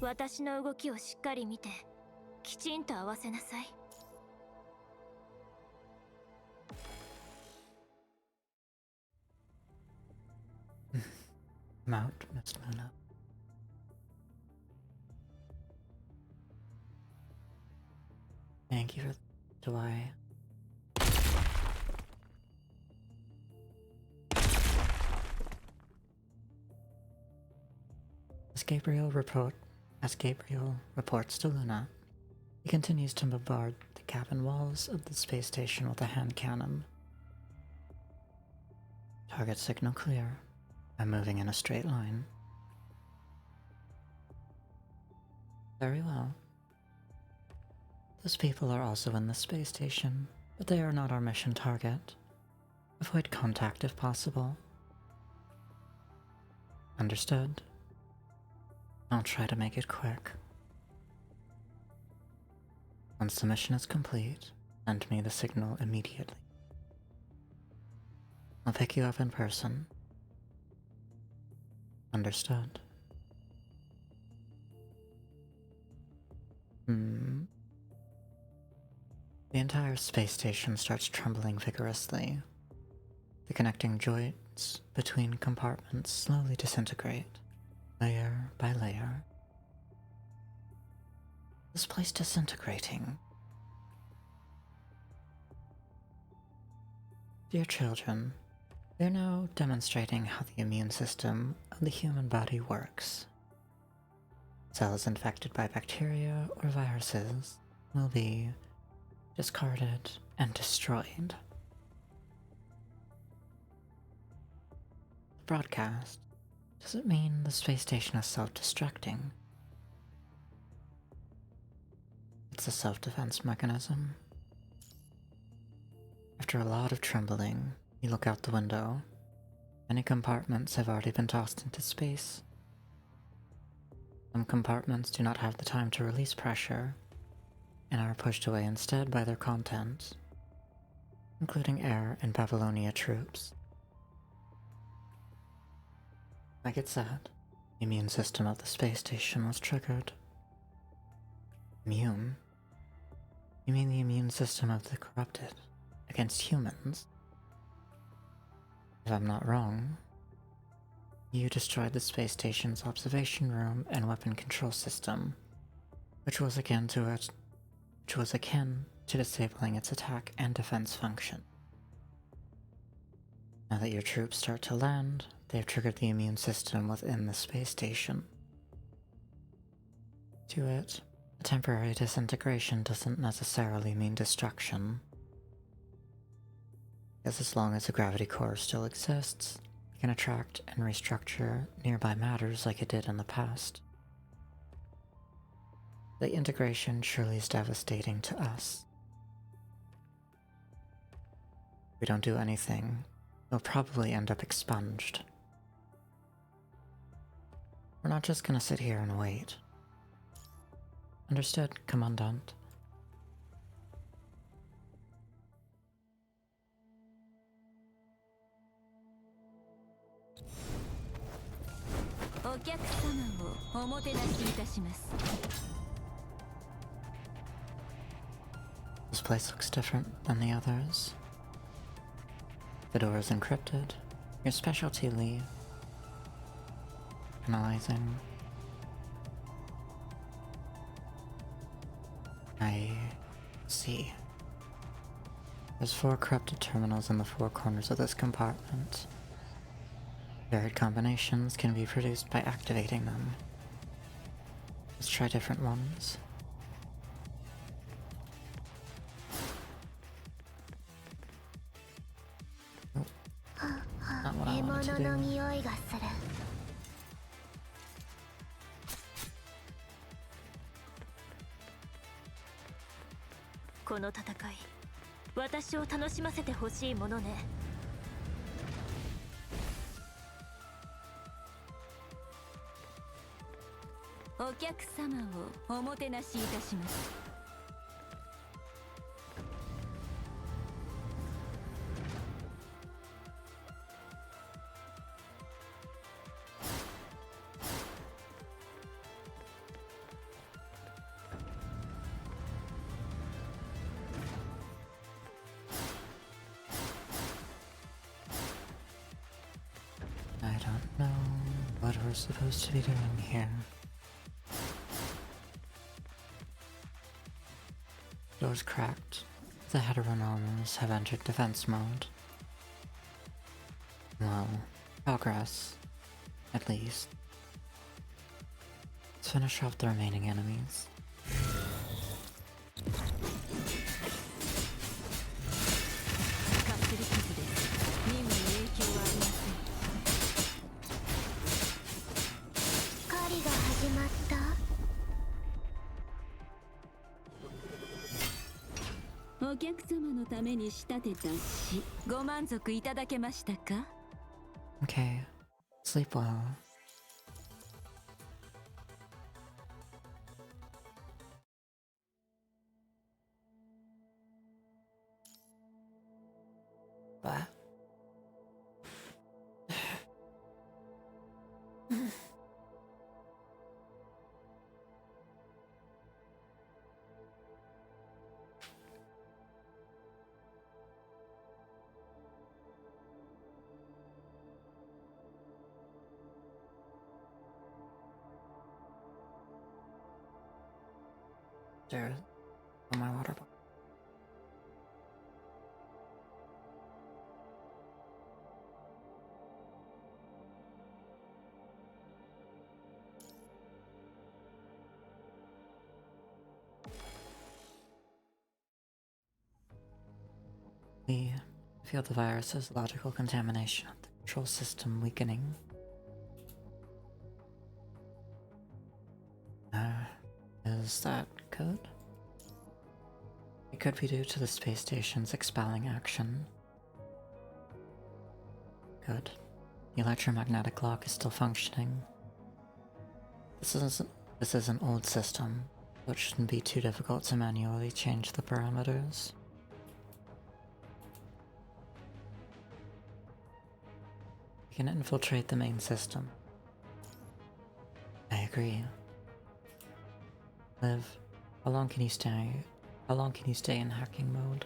"私の動きをしっかり見て、きちんと合わせなさい."
Mount messed mine up. Thank you for the delay. Gabriel reports to Luna, he continues to bombard the cabin walls of the space station with a hand cannon. Target signal clear. I'm moving in a straight line. Very well. Those people are also in the space station, but they are not our mission target. Avoid contact if possible. Understood. I'll try to make it quick. Once the mission is complete, send me the signal immediately. I'll pick you up in person. Understood. The entire space station starts trembling vigorously. The connecting joints between compartments slowly disintegrate, layer by layer. This place disintegrating. Dear children, we are now demonstrating how the immune system of the human body works. Cells infected by bacteria or viruses will be discarded and destroyed. The broadcast, does it mean the space station is self-destructing? It's a self-defense mechanism. After a lot of trembling, you look out the window. Many compartments have already been tossed into space. Some compartments do not have the time to release pressure and are pushed away instead by their contents, including air and Babylonia troops. Like it said, the immune system of the space station was triggered. Immune? You mean the immune system of the corrupted against humans? If I'm not wrong, you destroyed the space station's observation room and weapon control system, which was akin to disabling its attack and defense function. Now that your troops start to land, they've triggered the immune system within the space station. To it, a temporary disintegration doesn't necessarily mean destruction. Because as long as the gravity core still exists, it can attract and restructure nearby matters like it did in the past. The integration surely is devastating to us. If we don't do anything, we'll probably end up expunged. We're not just gonna sit here and wait. Understood, Commandant. This place looks different than the others. The door is encrypted. Your specialty, Lee. Analyzing. I see. There's 4 corrupted terminals in the 4 corners of this compartment. Varied combinations can be produced by activating them. Let's try different ones. Oh, not what I wanted to do.
This battle, 私を楽しませてほしいものね。お客様をおもてなしいたします。
I don't know what we're supposed to be doing here. Doors cracked. The heteronormals have entered defense mode. Well, progress, at least. Let's finish off the remaining enemies.
かすり傷です。任務に影響はありません。
狩りが始まった。
お客様のために仕立てた詩、ご満足いただけましたか？
Okay, sleep well. What? There's my water bottle. We feel the virus's logical contamination of the control system weakening. Is that code? It could be due to the space station's expelling action. Good. The electromagnetic lock is still functioning. This is an old system, so it shouldn't be too difficult to manually change the parameters. We can infiltrate the main system. I agree. Liv, how long can you stay in hacking mode?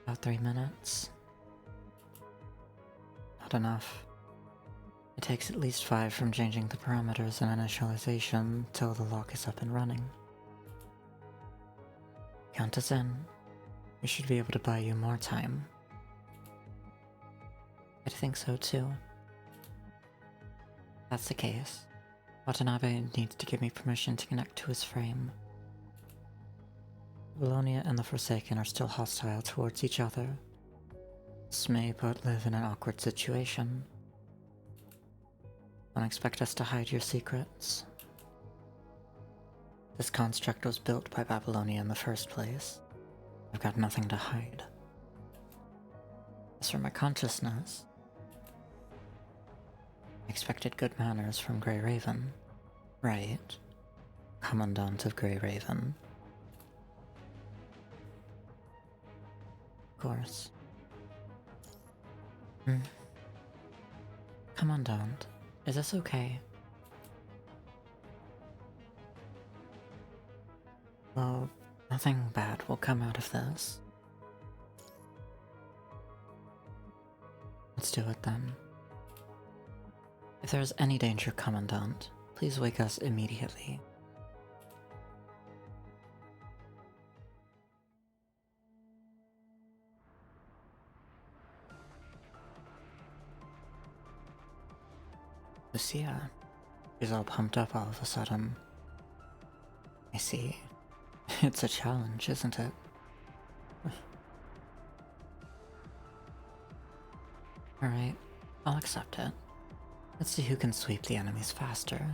About 3 minutes. Not enough. It takes at least 5 from changing the parameters and initialization till the lock is up and running. Count us in. We should be able to buy you more time. I think so too. If that's the case, Watanabe needs to give me permission to connect to his frame. Bologna and the Forsaken are still hostile towards each other. This may put Liv in an awkward situation. Don't expect us to hide your secrets. This construct was built by Babylonia in the first place. I've got nothing to hide. As for my consciousness, I expected good manners from Grey Raven. Right? Commandant of Grey Raven. Of course. Commandant, is this okay? Well, nothing bad will come out of this. Let's do it then. If there is any danger, Commandant, please wake us immediately. Lucia is all pumped up all of a sudden. I see. It's a challenge, isn't it? Alright, I'll accept it. Let's see who can sweep the enemies faster.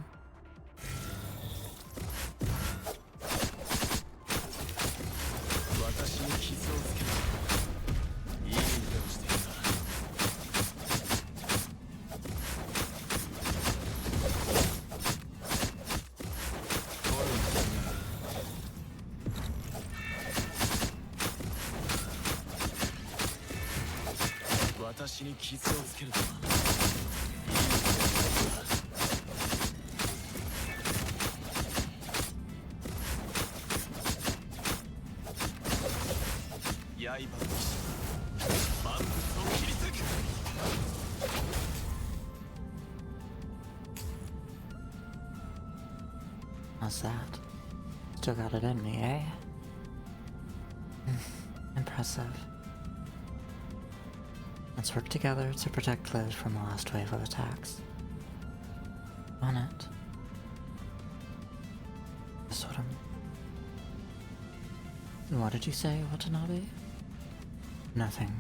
How's that? Still got it in me, eh? Impressive. Let's work together to protect Liv from the last wave of attacks. On it. That's what I'm... What did you say, Watanabe? Nothing.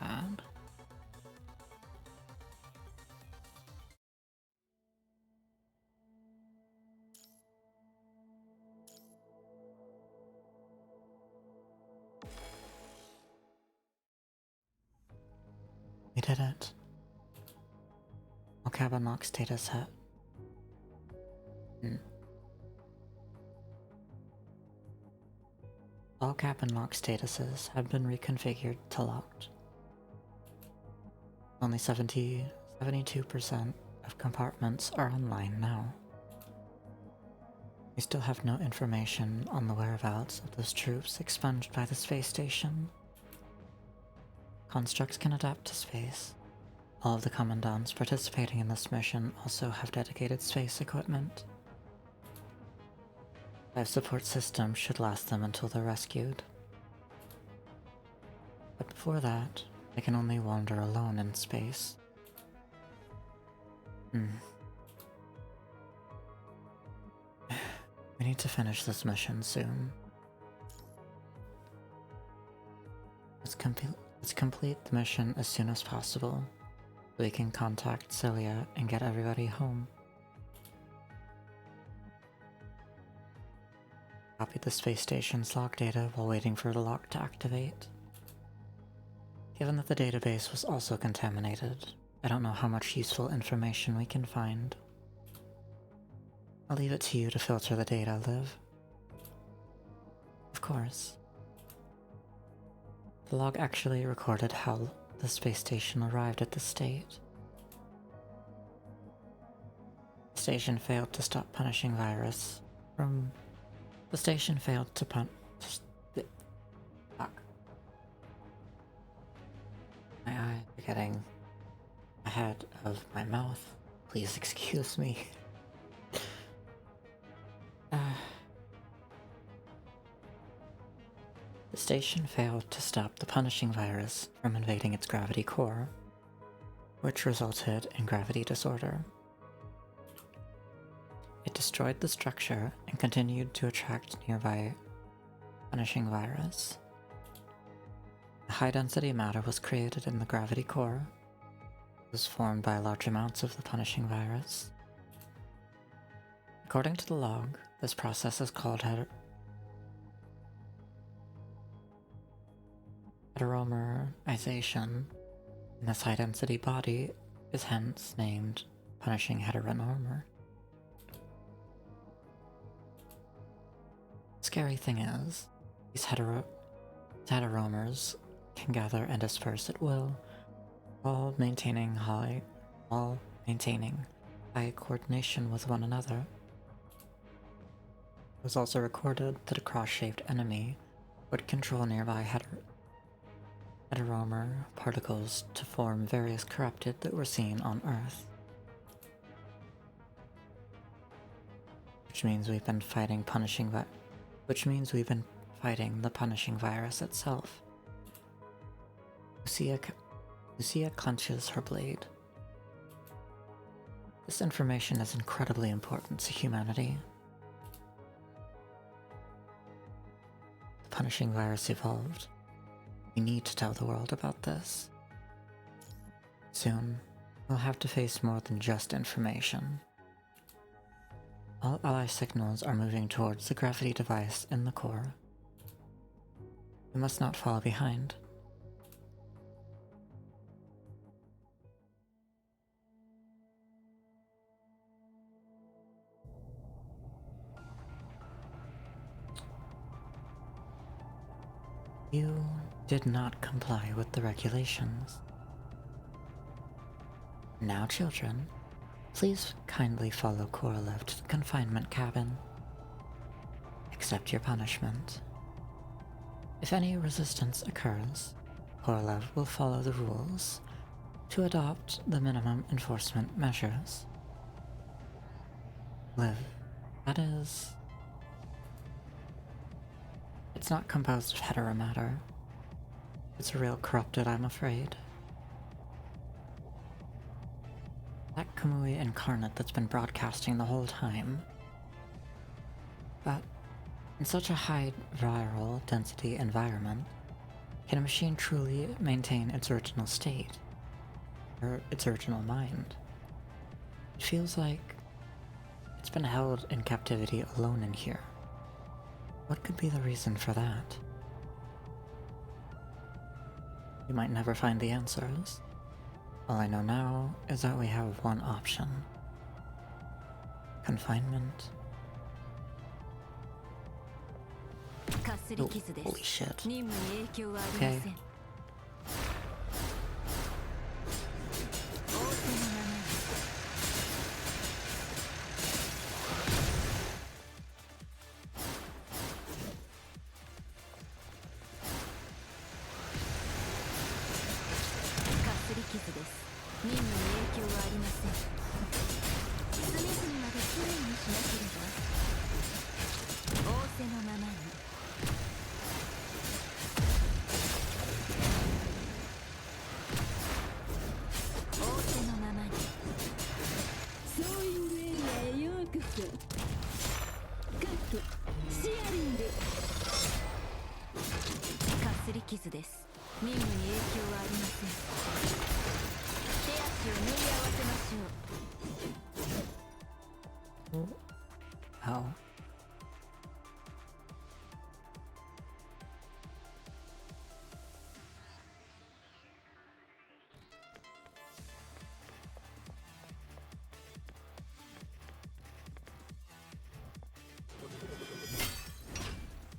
And we did it. All cabin lock status set. All cabin lock statuses have been reconfigured to locked. Only 72% of compartments are online now. We still have no information on the whereabouts of those troops expunged by the space station. Constructs can adapt to space. All of the commandants participating in this mission also have dedicated space equipment. Life support systems should last them until they're rescued. But before that, they can only wander alone in space. We need to finish this mission soon. Let's complete the mission as soon as possible, so we can contact Celia and get everybody home. Copy the space station's log data while waiting for the lock to activate. Given that the database was also contaminated, I don't know how much useful information we can find. I'll leave it to you to filter the data, Liv. Of course. The log actually recorded how the space station arrived at the state. The station failed to stop punishing virus from... The station failed to Fuck. My eyes are getting ahead of my mouth. Please excuse me. The station failed to stop the punishing virus from invading its gravity core, which resulted in gravity disorder. It destroyed the structure and continued to attract nearby punishing virus. A high-density matter was created in the gravity core. It was formed by large amounts of the punishing virus. According to the log, this process is called heteromerization, and this high-density body is hence named punishing heteronormer. Scary thing is, these heteromers can gather and disperse at will, while maintaining high coordination with one another. It was also recorded that a cross-shaped enemy would control nearby heteromer particles to form various corrupted that were seen on Earth. Which means we've been fighting the punishing virus itself. Lucia clenches her blade. This information is incredibly important to humanity. The punishing virus evolved. We need to tell the world about this. Soon, we'll have to face more than just information. All ally signals are moving towards the gravity device in the core. We must not fall behind. You did not comply with the regulations. Now, children, Please kindly follow Korolev to the confinement cabin. Accept your punishment. If any resistance occurs, Korolev will follow the rules to adopt the minimum enforcement measures. Liv, that is... It's not composed of heteromatter. It's real corrupted, I'm afraid. That Kamui incarnate that's been broadcasting the whole time. But in such a high viral density environment, can a machine truly maintain its original state? Or its original mind? It feels like it's been held in captivity alone in here. What could be the reason for that? We might never find the answers. All I know now is that we have one option. Confinement. Oh, holy shit. Okay. Oh.
Oh.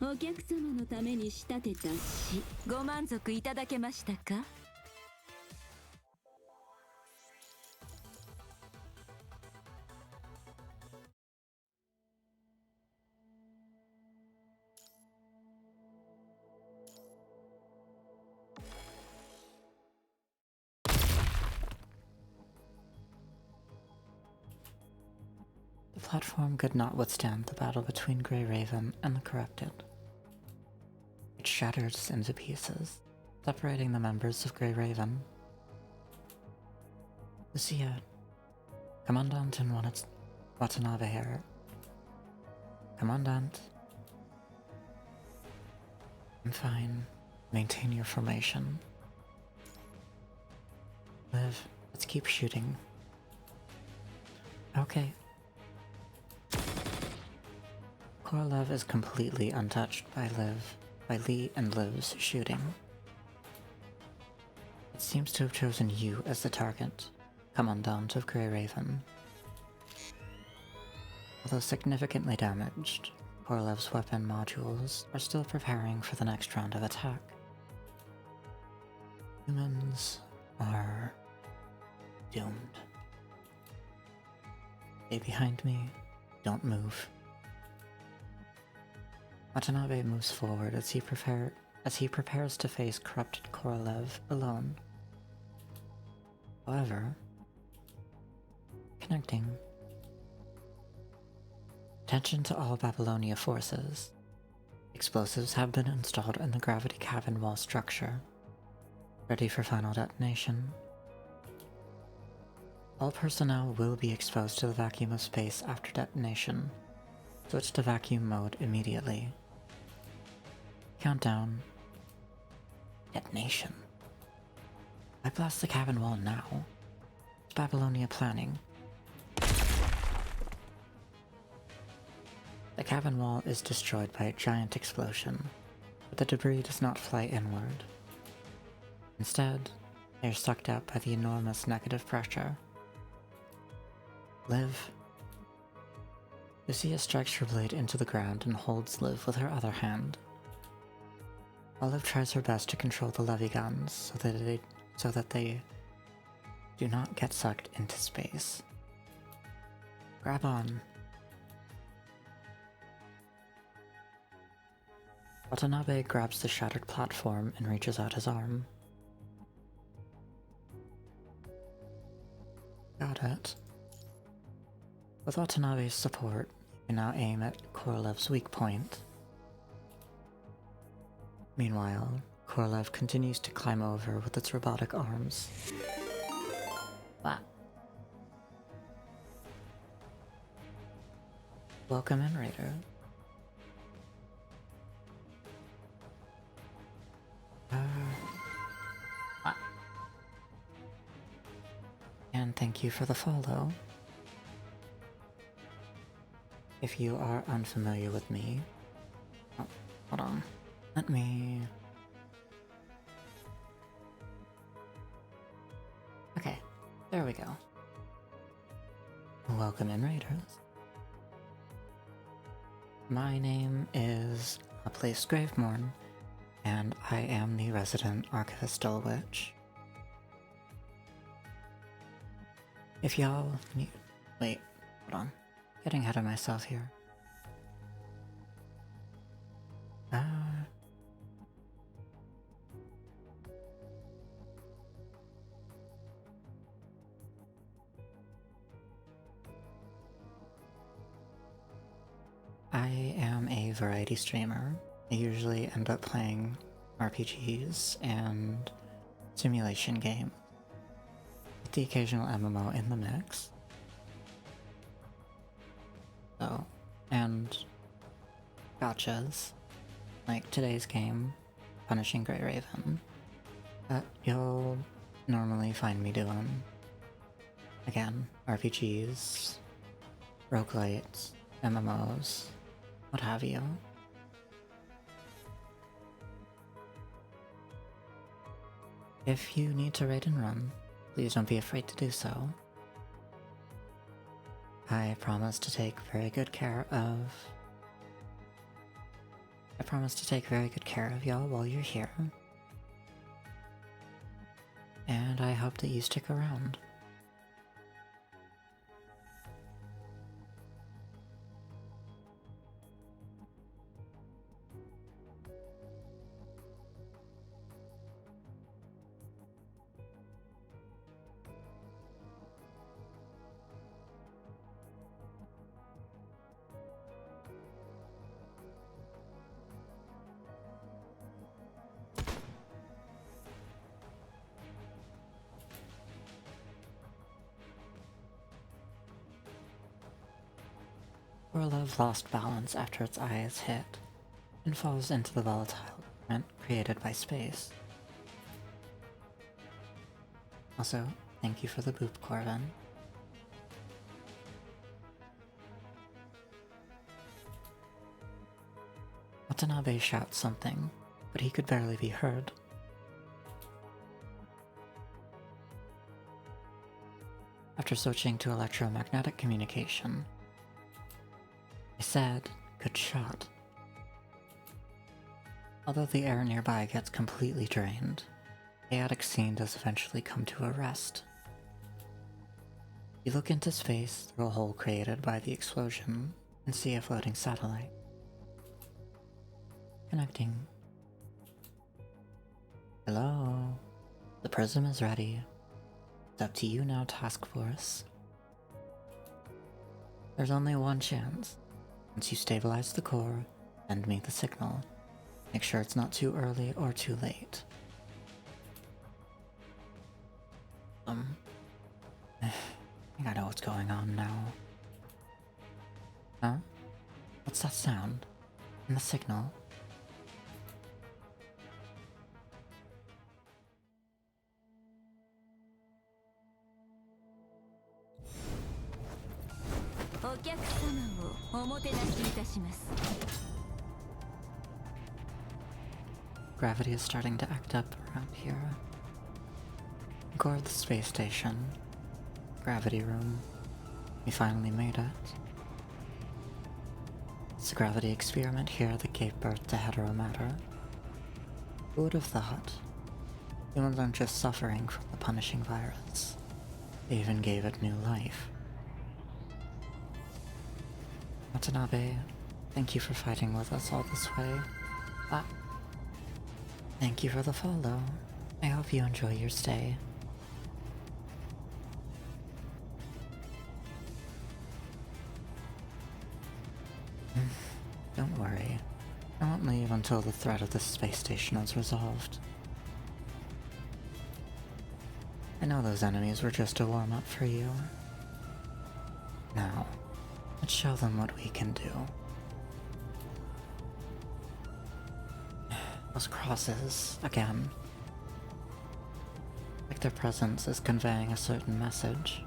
お客様のために仕立てた詩、ご満足いただけましたか?
The platform could not withstand the battle between Grey Raven and the Corrupted. It shattered into pieces, separating the members of Grey Raven. Lucia, Commandant and Watanabe here. Commandant. I'm fine. Maintain your formation. Liv, let's keep shooting. Okay. Korolev is completely untouched by Lee and Liv's shooting. It seems to have chosen you as the target, Commandant of Grey Raven. Although significantly damaged, Korolev's weapon modules are still preparing for the next round of attack. Humans are doomed. Stay behind me, don't move. Watanabe moves forward as he prepares to face corrupted Korolev alone. However, connecting. Attention to all Babylonia forces. Explosives have been installed in the gravity cabin wall structure, ready for final detonation. All personnel will be exposed to the vacuum of space after detonation. Switch to vacuum mode immediately. Countdown. Detonation. I blast the cabin wall now. It's Babylonia planning. The cabin wall is destroyed by a giant explosion, but the debris does not fly inward. Instead, they are sucked out by the enormous negative pressure. Liv. Lucia strikes her blade into the ground and holds Liv with her other hand. Olive tries her best to control the levy guns so that they do not get sucked into space. Grab on. Watanabe grabs the shattered platform and reaches out his arm. Got it. With Watanabe's support, you can now aim at Korolev's weak point. Meanwhile, Korolev continues to climb over with its robotic arms. Wow. Welcome in, Raider. And thank you for the follow. If you are unfamiliar with me... Oh, hold on. Let me... Okay, there we go. Welcome in, Raiders. My name is Place Gravemorn, and I am the resident Archivistal Witch. If y'all need... Wait, hold on. Getting ahead of myself here. I am a variety streamer. I usually end up playing RPGs and simulation games, with the occasional MMO in the mix. So, and gotchas, like today's game, Punishing Grey Raven, that you'll normally find me doing. Again, RPGs, roguelites, MMOs, what have you. If you need to raid and run, please don't be afraid to do so. I promise to take very good care of... y'all while you're here. And I hope that you stick around. Korolov lost balance after its eye is hit, and falls into the volatile element created by space. Also, thank you for the boop, Corvin. Watanabe shouts something, but he could barely be heard. After switching to electromagnetic communication, I said, good shot. Although the air nearby gets completely drained, the chaotic scene does eventually come to a rest. You look into space through a hole created by the explosion and see a floating satellite. Connecting. Hello? The prism is ready. It's up to you now, Task Force. There's only one chance. Once you stabilize the core, send me the signal. Make sure it's not too early or too late. I think I know what's going on now. Huh? What's that sound? And the signal? Gravity is starting to act up around here. Guard the space station. Gravity room. We finally made it. It's a gravity experiment here that gave birth to heteromatter. Who would have thought? Humans aren't just suffering from the punishing virus. They even gave it new life. Watanabe, thank you for fighting with us all this way. Ah, thank you for the follow. I hope you enjoy your stay. Don't worry. I won't leave until the threat of this space station is resolved. I know those enemies were just a warm-up for you. Now, let's show them what we can do. Those crosses, again. Like their presence is conveying a certain message.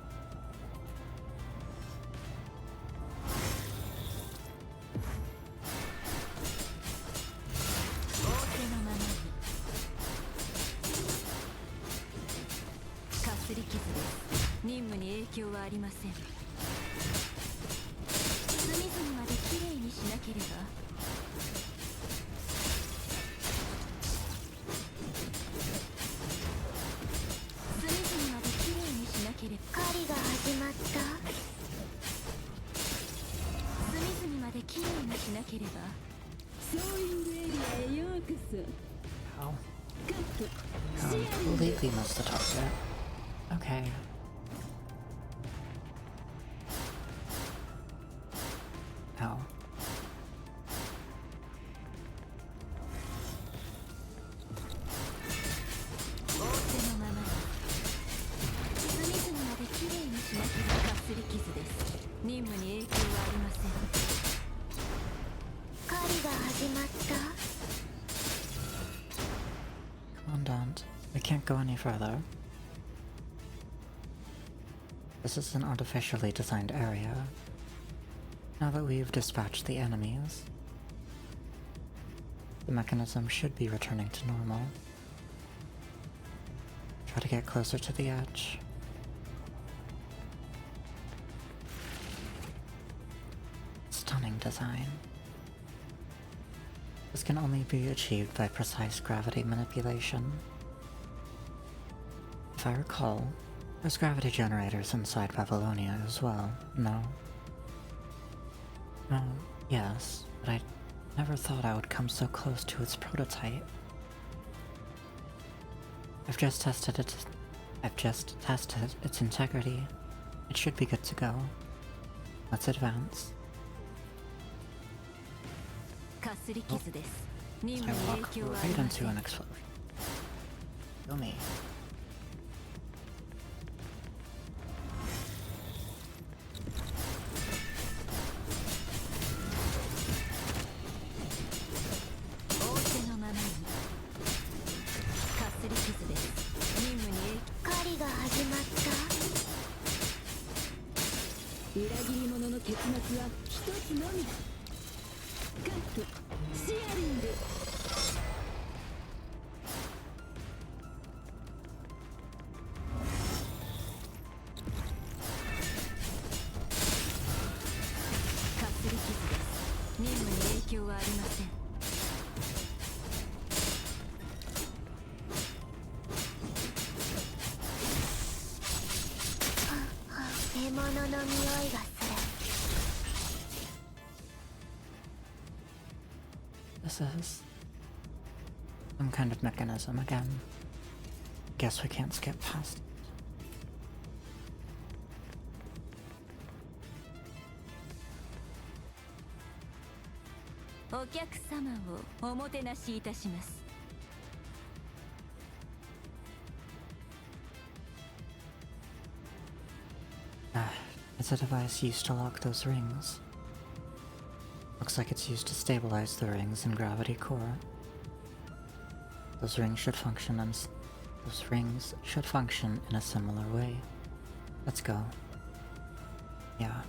Oh. Completely missed the target. Okay. Ow. Commandant, we can't go any further. This is an artificially designed area. Now that we've dispatched the enemies, the mechanism should be returning to normal. Try to get closer to the edge. Stunning design. This can only be achieved by precise gravity manipulation. If I recall, there's gravity generators inside Babylonia as well, no? Oh, yes, but I never thought I would come so close to its prototype. I've just tested its integrity. It should be good to go. Let's advance. I walk right into an explosion. Kill me. This is some kind of mechanism again. Guess we can't skip past it. It's a device used to lock those rings. Looks like it's used to stabilize the rings in Gravity Core. Those rings should function in a similar way. Let's go. Yeah.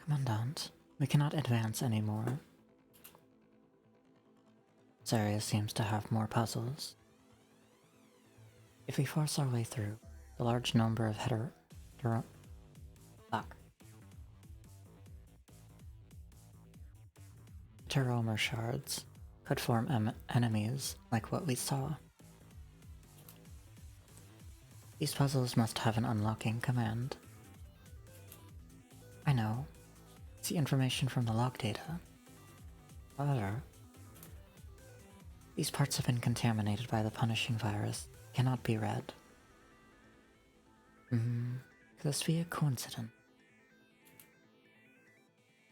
Commandant, We cannot advance anymore. This area seems to have more puzzles. If we force our way through, the large number of heteromer shards could form enemies like what we saw. These puzzles must have an unlocking command. I know. It's the information from the log data. However, these parts have been contaminated by the punishing virus. Cannot be read. Could this be a coincidence?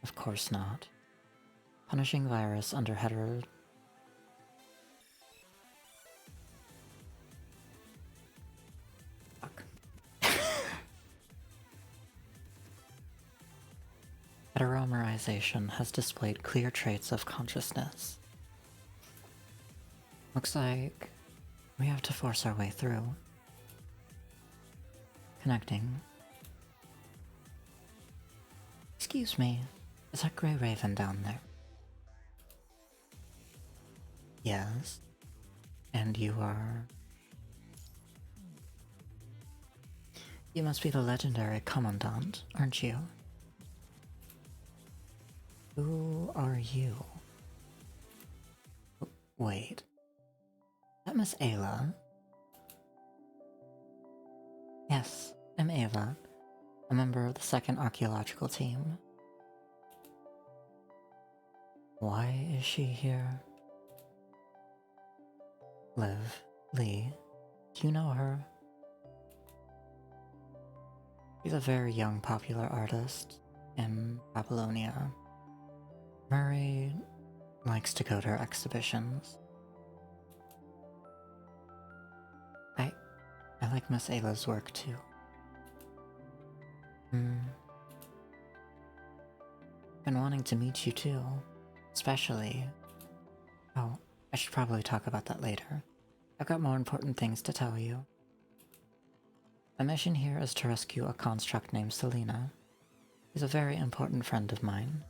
Of course not. Punishing virus under heteromerization has displayed clear traits of consciousness. Looks like we have to force our way through. Connecting. Excuse me, is that Grey Raven down there? Yes. And you are... You must be the legendary Commandant, aren't you? Who are you? Wait. Is that Miss Ayla? Yes, I'm Ava, a member of the 2nd Archaeological Team. Why is she here? Liv, Lee, do you know her? She's a very young popular artist in Babylonia. Murray likes to go to her exhibitions. I like Miss Ayla's work too. Been wanting to meet you too. Especially... Oh, I should probably talk about that later. I've got more important things to tell you. My mission here is to rescue a construct named Selena. She's a very important friend of mine.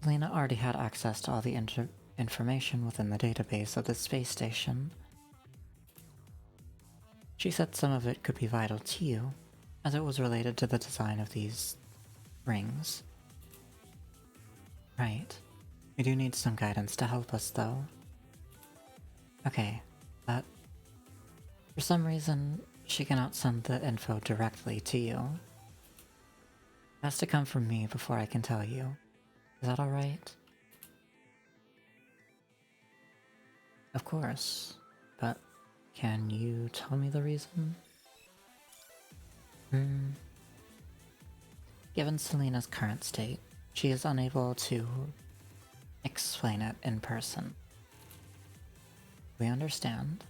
Selena already had access to all the information within the database of the space station. She said some of it could be vital to you, as it was related to the design of these rings. Right. We do need some guidance to help us, though. Okay, but for some reason, she cannot send the info directly to you. It has to come from me before I can tell you. Is that alright? Of course, but can you tell me the reason? Given Selena's current state, she is unable to explain it in person. We understand.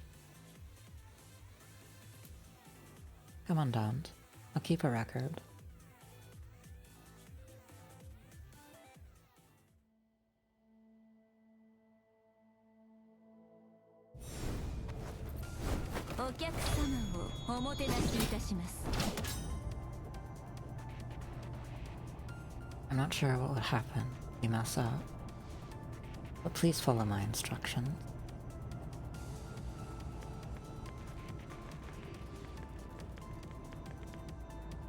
Commandant, I'll keep a record. I'm not sure what would happen if you mess up, but please follow my instructions.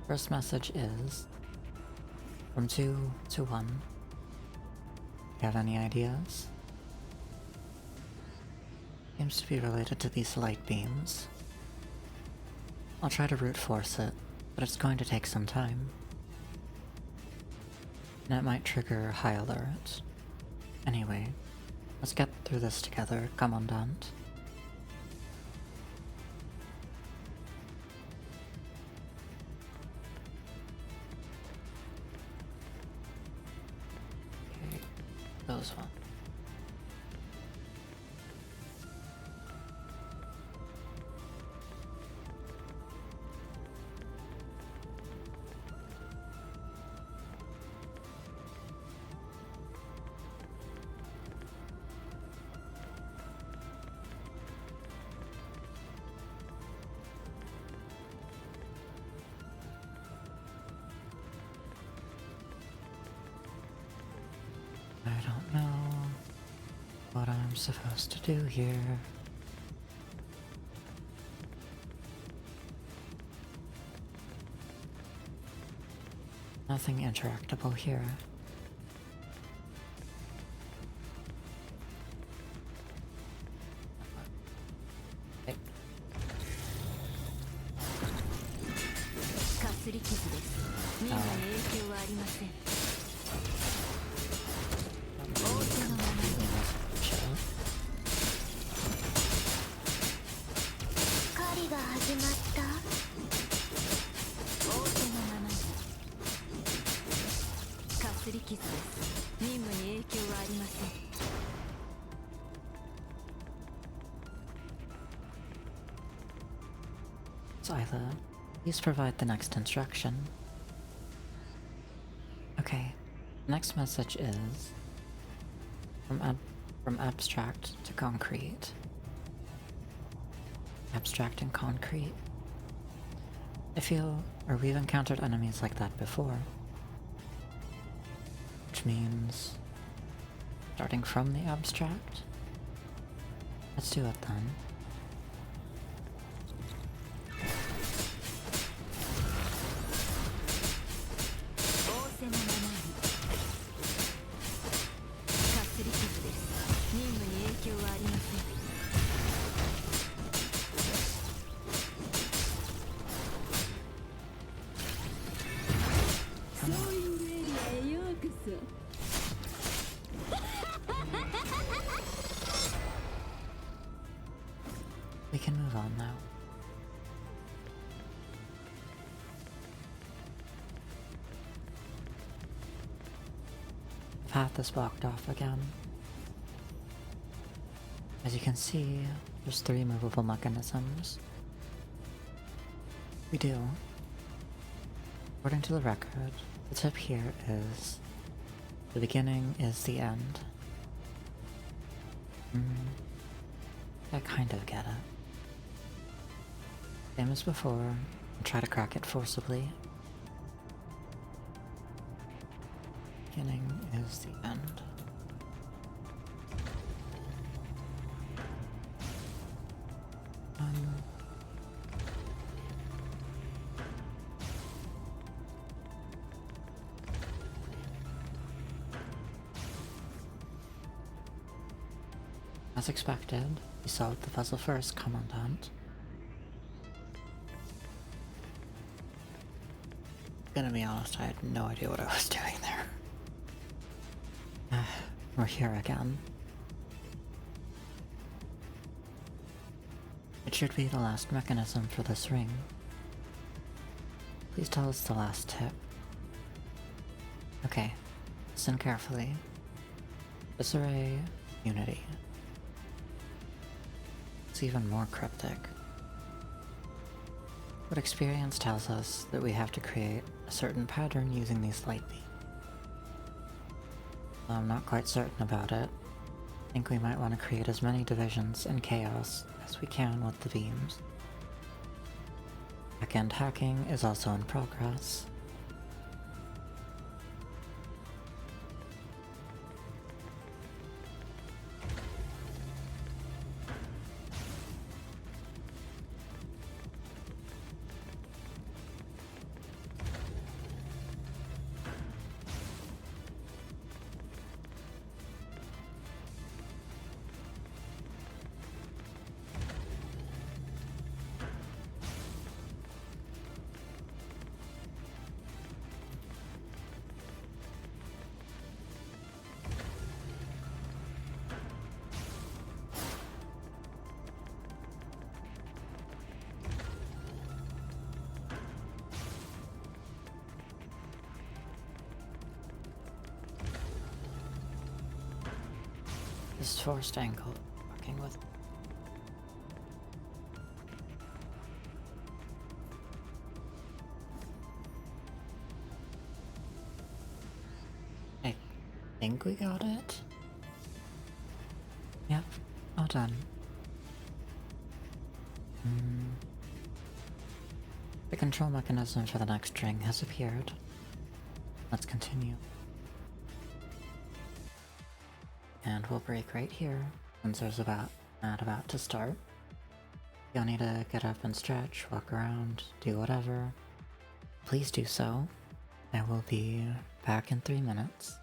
First message is from 2 to 1. Do you have any ideas? Seems to be related to these light beams. I'll try to brute force it, but it's going to take some time. And it might trigger high alert. Anyway, let's get through this together, Commandant. Okay, those one. I don't know what I'm supposed to do here. Nothing interactable here. Okay.
かすり傷です。任務に影響はありません。仰せのままに。
狩りが始まった。
仰せのままに。かすり傷です。任務に影響はありません。
Zyla, please provide the next instruction. Okay, the next message is from abstract to concrete. Abstract and concrete. I feel, or we've encountered enemies like that before. Which means starting from the abstract? Let's do it then. We can move on now. The path is blocked off again. As you can see, there's 3 movable mechanisms. We do. According to the record, the tip here is the beginning is the end. I kind of get it. Same as before, and try to crack it forcibly. Beginning is the end. As expected, we solved the puzzle first, Commandant. Gonna be honest, I had no idea what I was doing there. We're here again. It should be the last mechanism for this ring. Please tell us the last tip. Okay, listen carefully. Disarray, unity. It's even more cryptic. But experience tells us that we have to create a certain pattern using these light beams. Though I'm not quite certain about it, I think we might want to create as many divisions and chaos as we can with the beams. Back-end hacking is also in progress. This forced angle working with. I think we got it. Yep, all done. The control mechanism for the next ring has appeared. Let's continue. And we'll break right here, since there's about to start. You'll need to get up and stretch, walk around, do whatever. Please do so. I will be back in 3 minutes.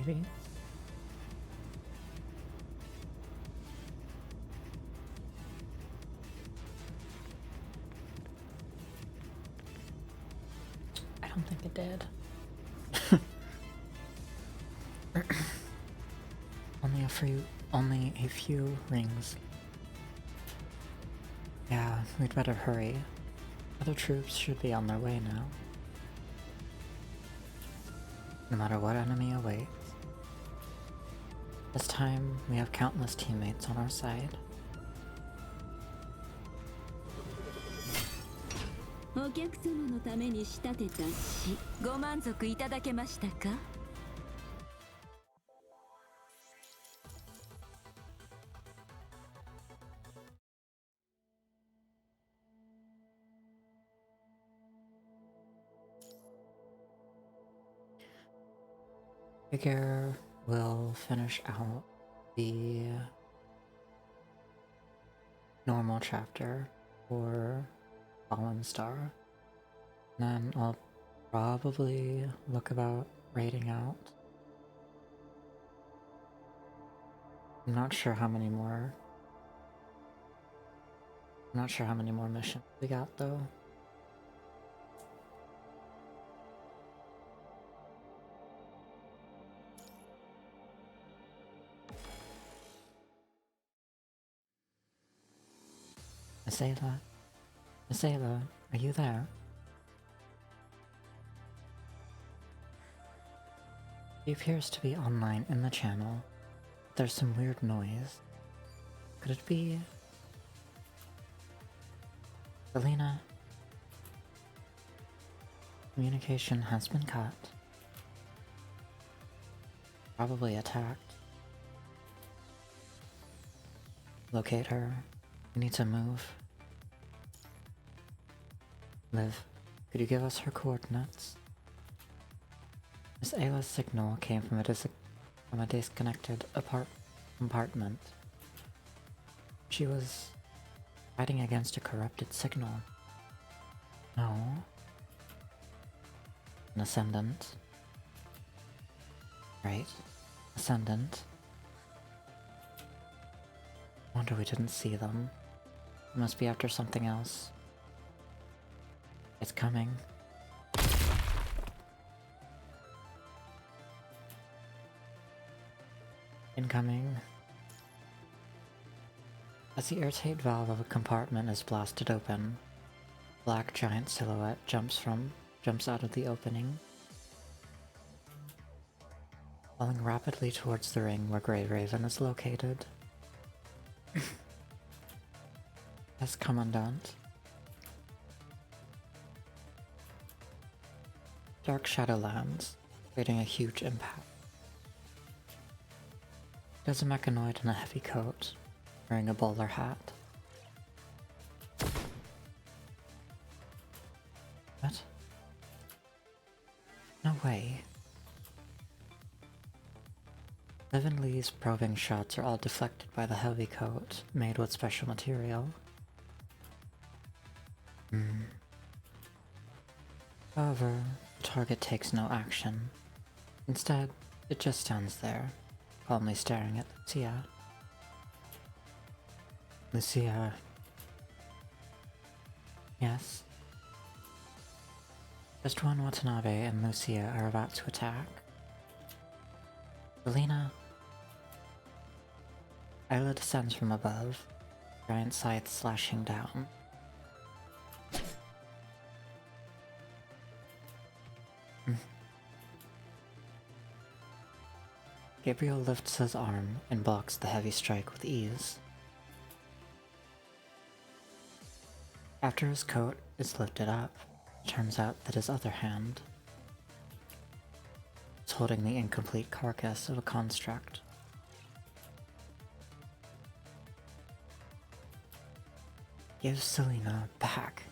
maybe? I don't think it did. Only a few rings. Yeah, we'd better hurry. Other troops should be on their way now. No matter what enemy awaits. This time, we have countless teammates on our side.
お客様のために仕立てた詩、ご満足いただけましたか?
Figure we'll finish out the normal chapter for Fallen Star. Then I'll probably look about raiding out. I'm not sure how many more missions we got though. Miss Ayla, are you there? She appears to be online in the channel, but there's some weird noise. Could it be... Selena? Communication has been cut. Probably attacked. Locate her. We need to move. Liv, could you give us her coordinates? Miss Ayla's signal came from a disconnected compartment. She was fighting against a corrupted signal. No. An Ascendant. Right. Ascendant. Wonder we didn't see them. It must be after something else. It's coming. Incoming. As the airtight valve of a compartment is blasted open, a black giant silhouette jumps out of the opening, falling rapidly towards the ring where Grey Raven is located. Yes, Commandant. Dark shadow lands, creating a huge impact. It is a mechanoid in a heavy coat, wearing a bowler hat. What? No way. Liv and Lee's probing shots are all deflected by the heavy coat, made with special material. However, the target takes no action. Instead, it just stands there, calmly staring at Lucia. Lucia... Yes? Just when Watanabe and Lucia are about to attack. Selena... Ayla descends from above, giant scythe slashing down. Gabriel lifts his arm and blocks the heavy strike with ease. After his coat is lifted up, it turns out that his other hand is holding the incomplete carcass of a construct. Give Selena back.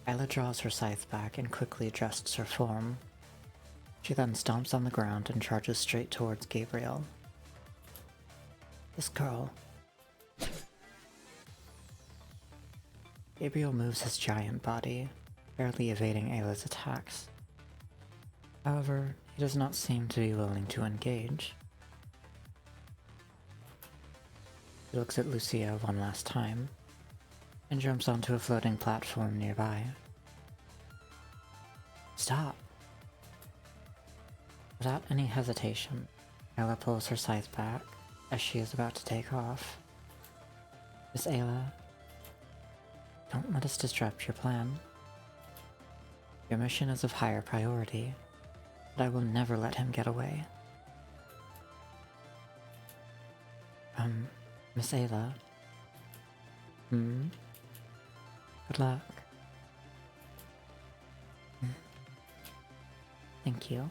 Ayla draws her scythe back and quickly adjusts her form. She then stomps on the ground and charges straight towards Gabriel. This girl... Gabriel moves his giant body, barely evading Ayla's attacks. However, he He does not seem to be willing to engage. He looks at Lucia one last time, and jumps onto a floating platform nearby. Stop! Without any hesitation, Ayla pulls her scythe back as she is about to take off. Miss Ayla, don't let us disrupt your plan. Your mission is of higher priority, but I will never let him get away. Miss Ayla? Good luck. Thank you.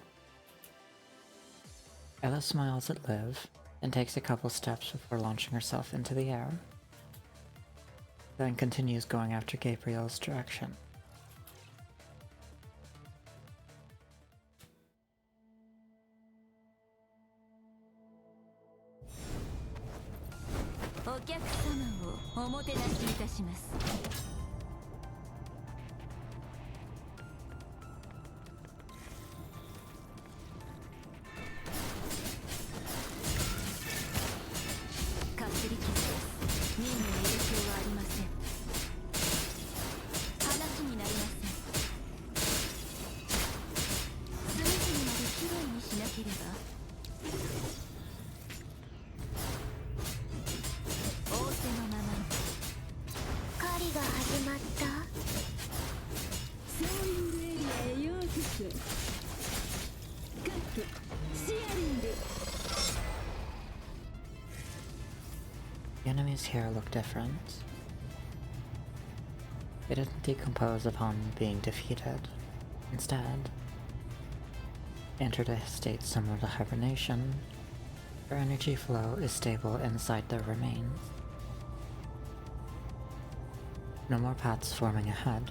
Ayla smiles at Liv and takes a couple steps before launching herself into the air, then continues going after Gabriel's direction. The enemies here look different. They didn't decompose upon being defeated. Instead, they entered a state similar to hibernation, where energy flow is stable inside their remains. No more paths forming ahead.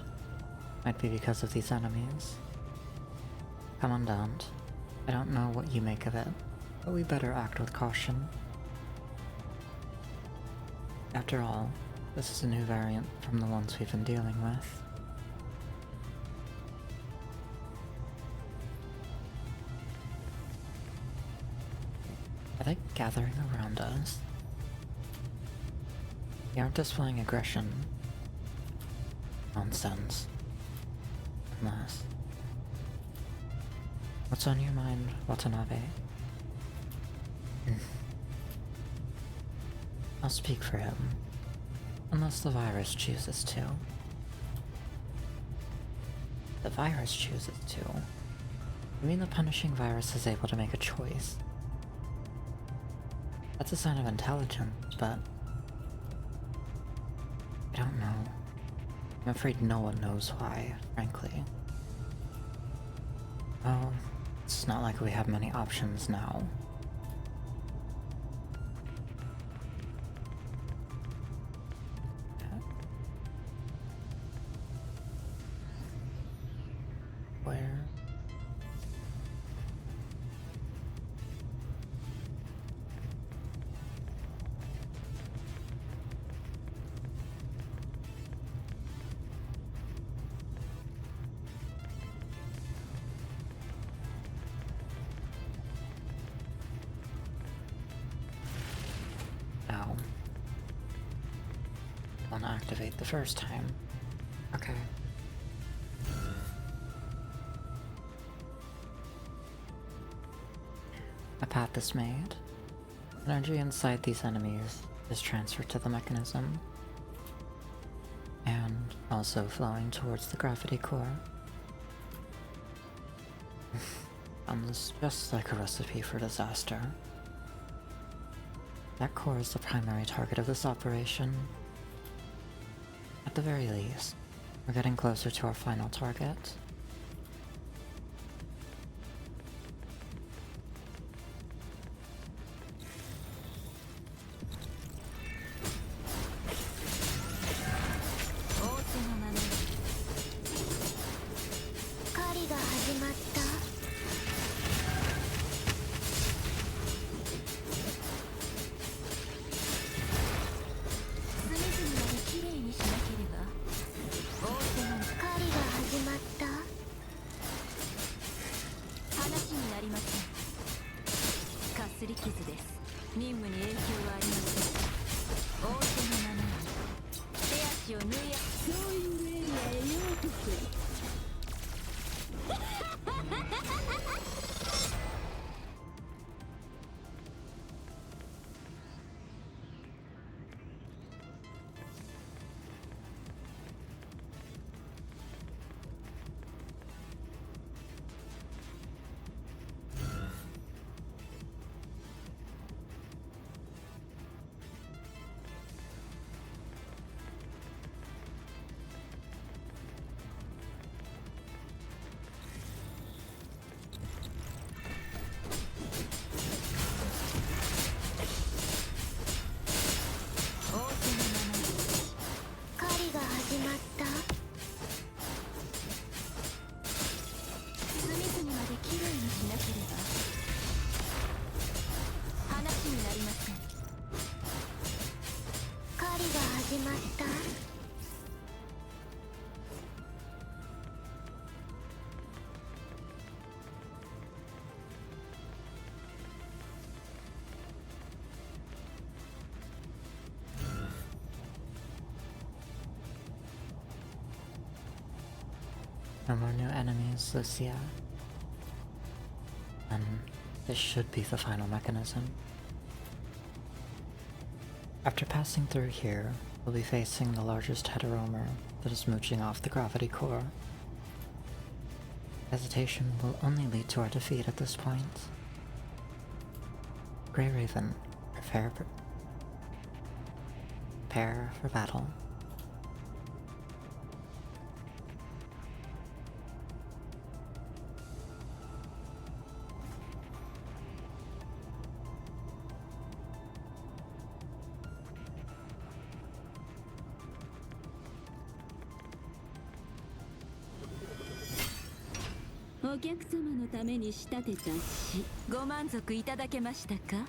Might be because of these enemies. Commandant, I don't know what you make of it, but we better act with caution. After all, this is a new variant from the ones we've been dealing with. Are they gathering around us? They aren't displaying aggression. Nonsense. Unless... What's on your mind, Watanabe? I'll speak for him. Unless the virus chooses to. The virus chooses to? You mean the punishing virus is able to make a choice? That's a sign of intelligence, but... I don't know. I'm afraid no one knows why, frankly. Well, it's not like we have many options now. Where? Oh. I'll activate the first time. Okay. A path is made. Energy inside these enemies is transferred to the mechanism, and also flowing towards the gravity core. Sounds just like a recipe for disaster. That core is the primary target of this operation. At the very least, we're getting closer to our final target.
が始まった。
No more new enemies this year. And this should be the final mechanism. After passing through here, we'll be facing the largest heteromer that is mooching off the gravity core. Hesitation will only lead to our defeat at this point. Grey Raven, prepare for battle.
「お客様のために仕立てた詩、ご満足いただけましたか？」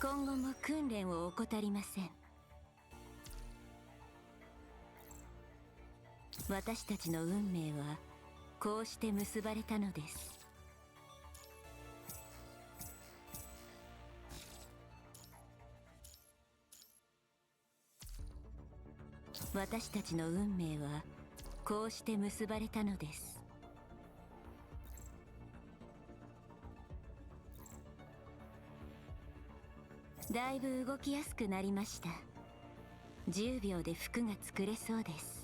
今後も訓練を怠りません。私たちの運命はこうして結ばれたのです。私たちの運命はこうして結ばれたのです。だいぶ動きやすくなりました。10秒で服が作れそうです。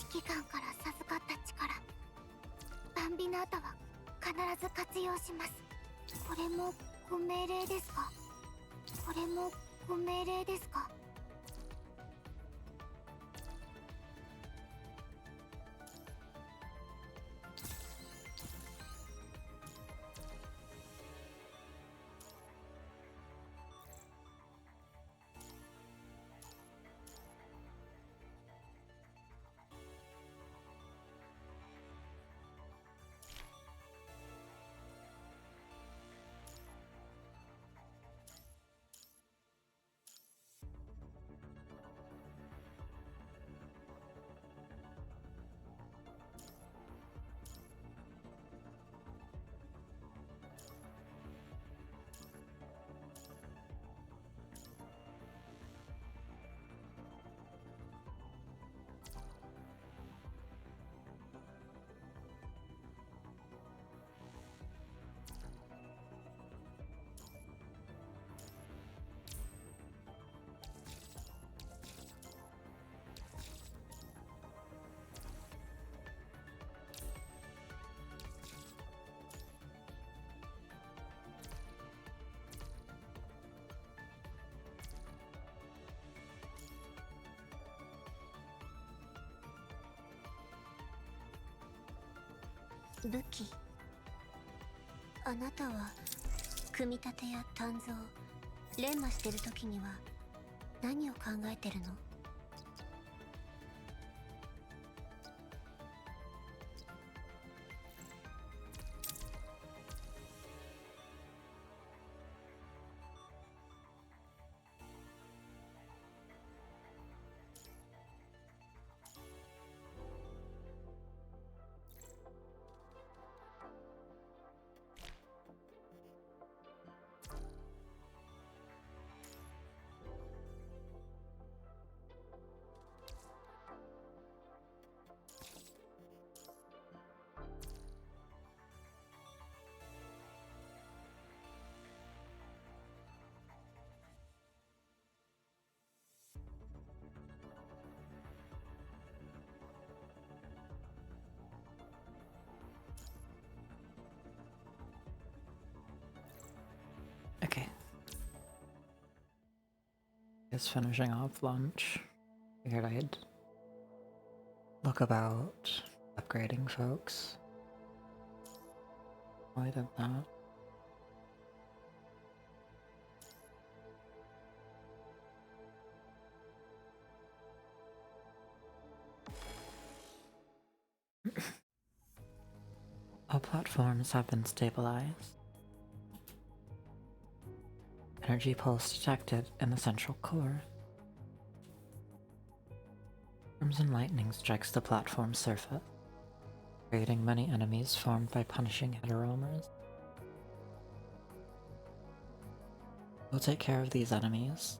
指揮官から授かった力、バンビナータは必ず活用します。これもご命令ですか？これもご命令ですか？武器。あなたは組み立てや鍛造、錬磨してる時には何を考えてるの？Okay.
Just finishing off lunch. Figured I'd look about upgrading folks. Why did that? All platforms have been stabilized. Energy pulse detected in the central core. Crimson lightning strikes the platform's surface, creating many enemies formed by punishing heteromers. We'll take care of these enemies.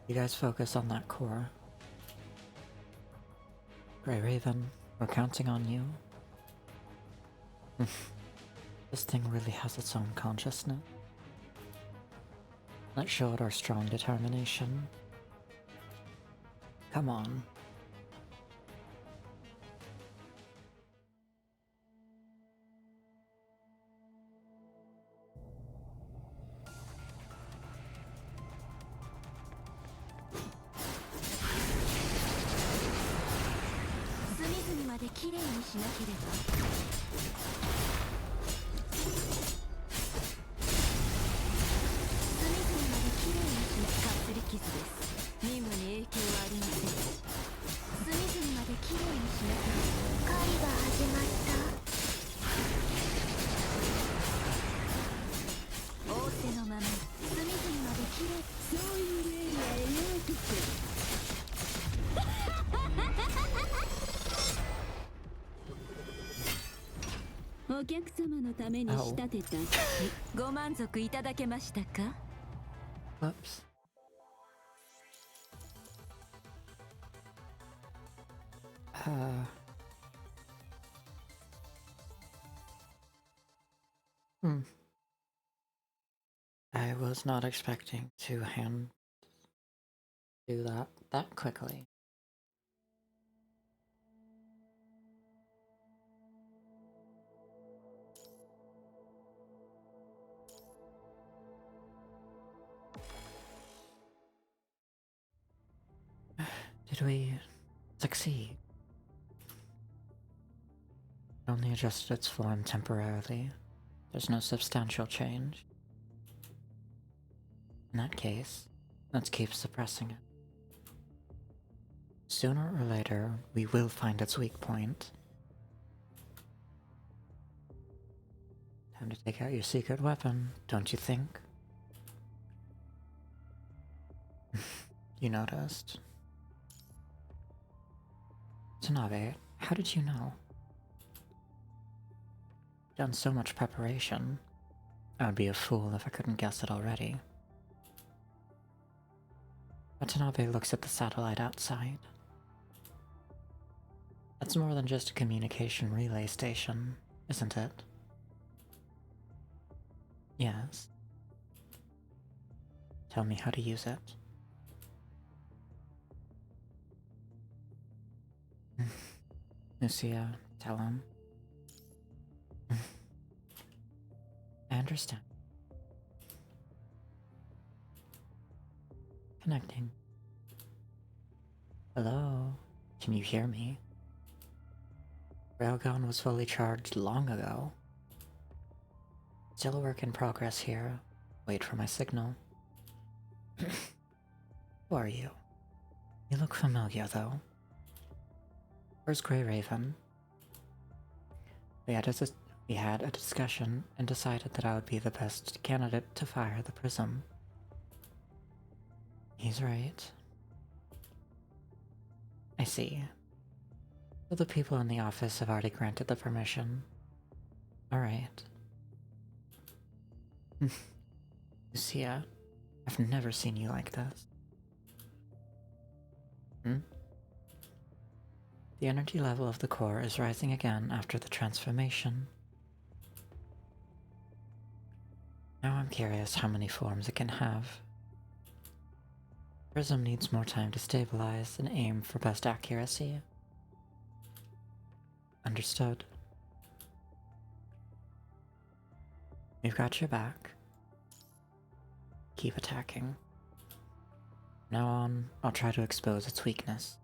You guys focus on that core. Grey Raven, we're counting on you. This thing really has its own consciousness. Let's show it our strong determination. Come on. Oops. I was not expecting to do that quickly. Did we succeed? It only adjusted its form temporarily. There's no substantial change. In that case, let's keep suppressing it. Sooner or later, we will find its weak point. Time to take out your secret weapon, don't you think? You noticed. Tanabe, how did you know? Done so much preparation. I would be a fool if I couldn't guess it already. Watanabe looks at the satellite outside. That's more than just a communication relay station, isn't it? Yes. Tell me how to use it. Lucia, tell him. I understand. Connecting. Hello? Can you hear me? Railgun was fully charged long ago. Still a work in progress here. Wait for my signal. Who are you? You look familiar, though. Where's Grey Raven? We had a discussion and decided that I would be the best candidate to fire the prism. He's right. I see. So the people in the office have already granted the permission. Alright. Lucia, I've never seen you like this. The energy level of the core is rising again after the transformation. Now I'm curious how many forms it can have. Prism needs more time to stabilize and aim for best accuracy. Understood. We've got your back. Keep attacking. From now on, I'll try to expose its weakness.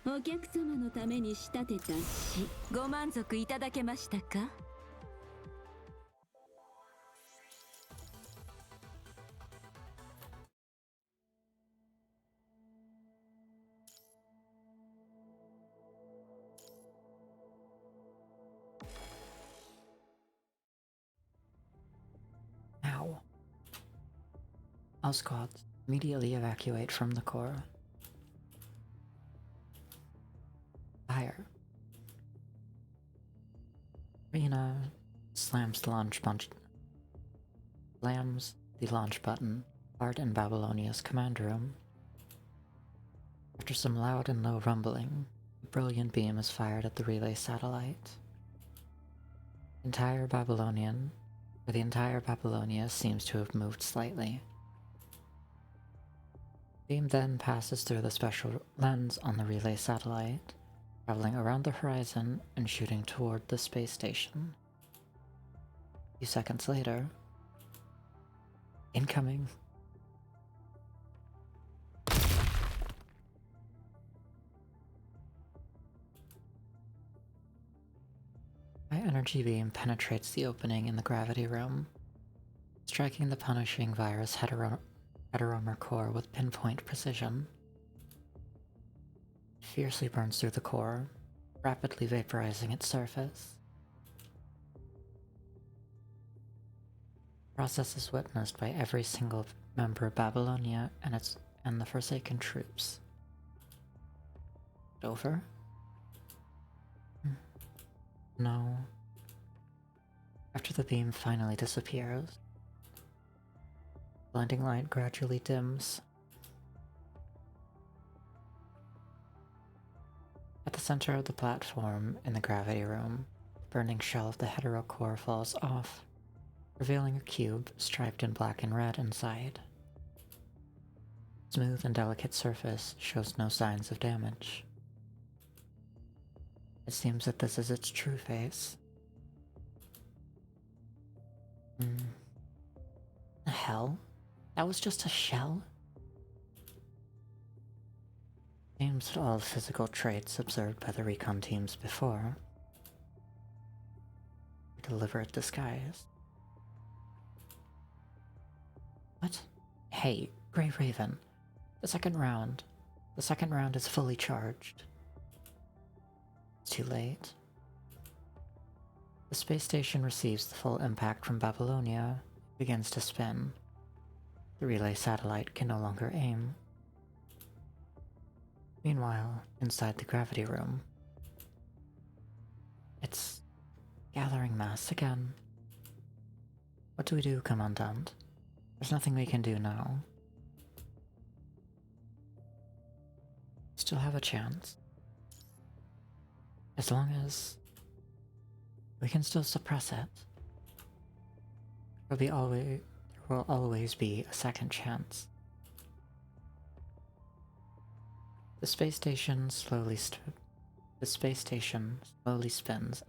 お客様のために仕立てた詩、ご満足いただけましたか?
Ow. All squads immediately evacuate from the core. Fire. Rena slams the launch button hard in Babylonia's command room. After some loud and low rumbling, a brilliant beam is fired at the relay satellite. The entire Babylonia seems to have moved slightly. The beam then passes through the special lens on the relay satellite, traveling around the horizon and shooting toward the space station. A few seconds later, incoming. My energy beam penetrates the opening in the gravity room, striking the punishing virus heteromer core with pinpoint precision. It fiercely burns through the core, rapidly vaporizing its surface. The process is witnessed by every single member of Babylonia and the Forsaken troops. Over? No. After the beam finally disappears, blinding light gradually dims. At the center of the platform in the gravity room, the burning shell of the heterocore falls off, revealing a cube striped in black and red inside. Smooth and delicate surface shows no signs of damage. It seems that this is its true face. The hell? That was just a shell? Seems that all physical traits observed by the recon teams before are deliberate disguise. What? Hey, Grey Raven. The second round is fully charged. It's too late. The space station receives the full impact from Babylonia, begins to spin. The relay satellite can no longer aim. Meanwhile, inside the gravity room, it's gathering mass again. What do we do, Commandant? There's nothing we can do now. Still have a chance. As long as we can still suppress it, there will always be a second chance. The space station slowly spins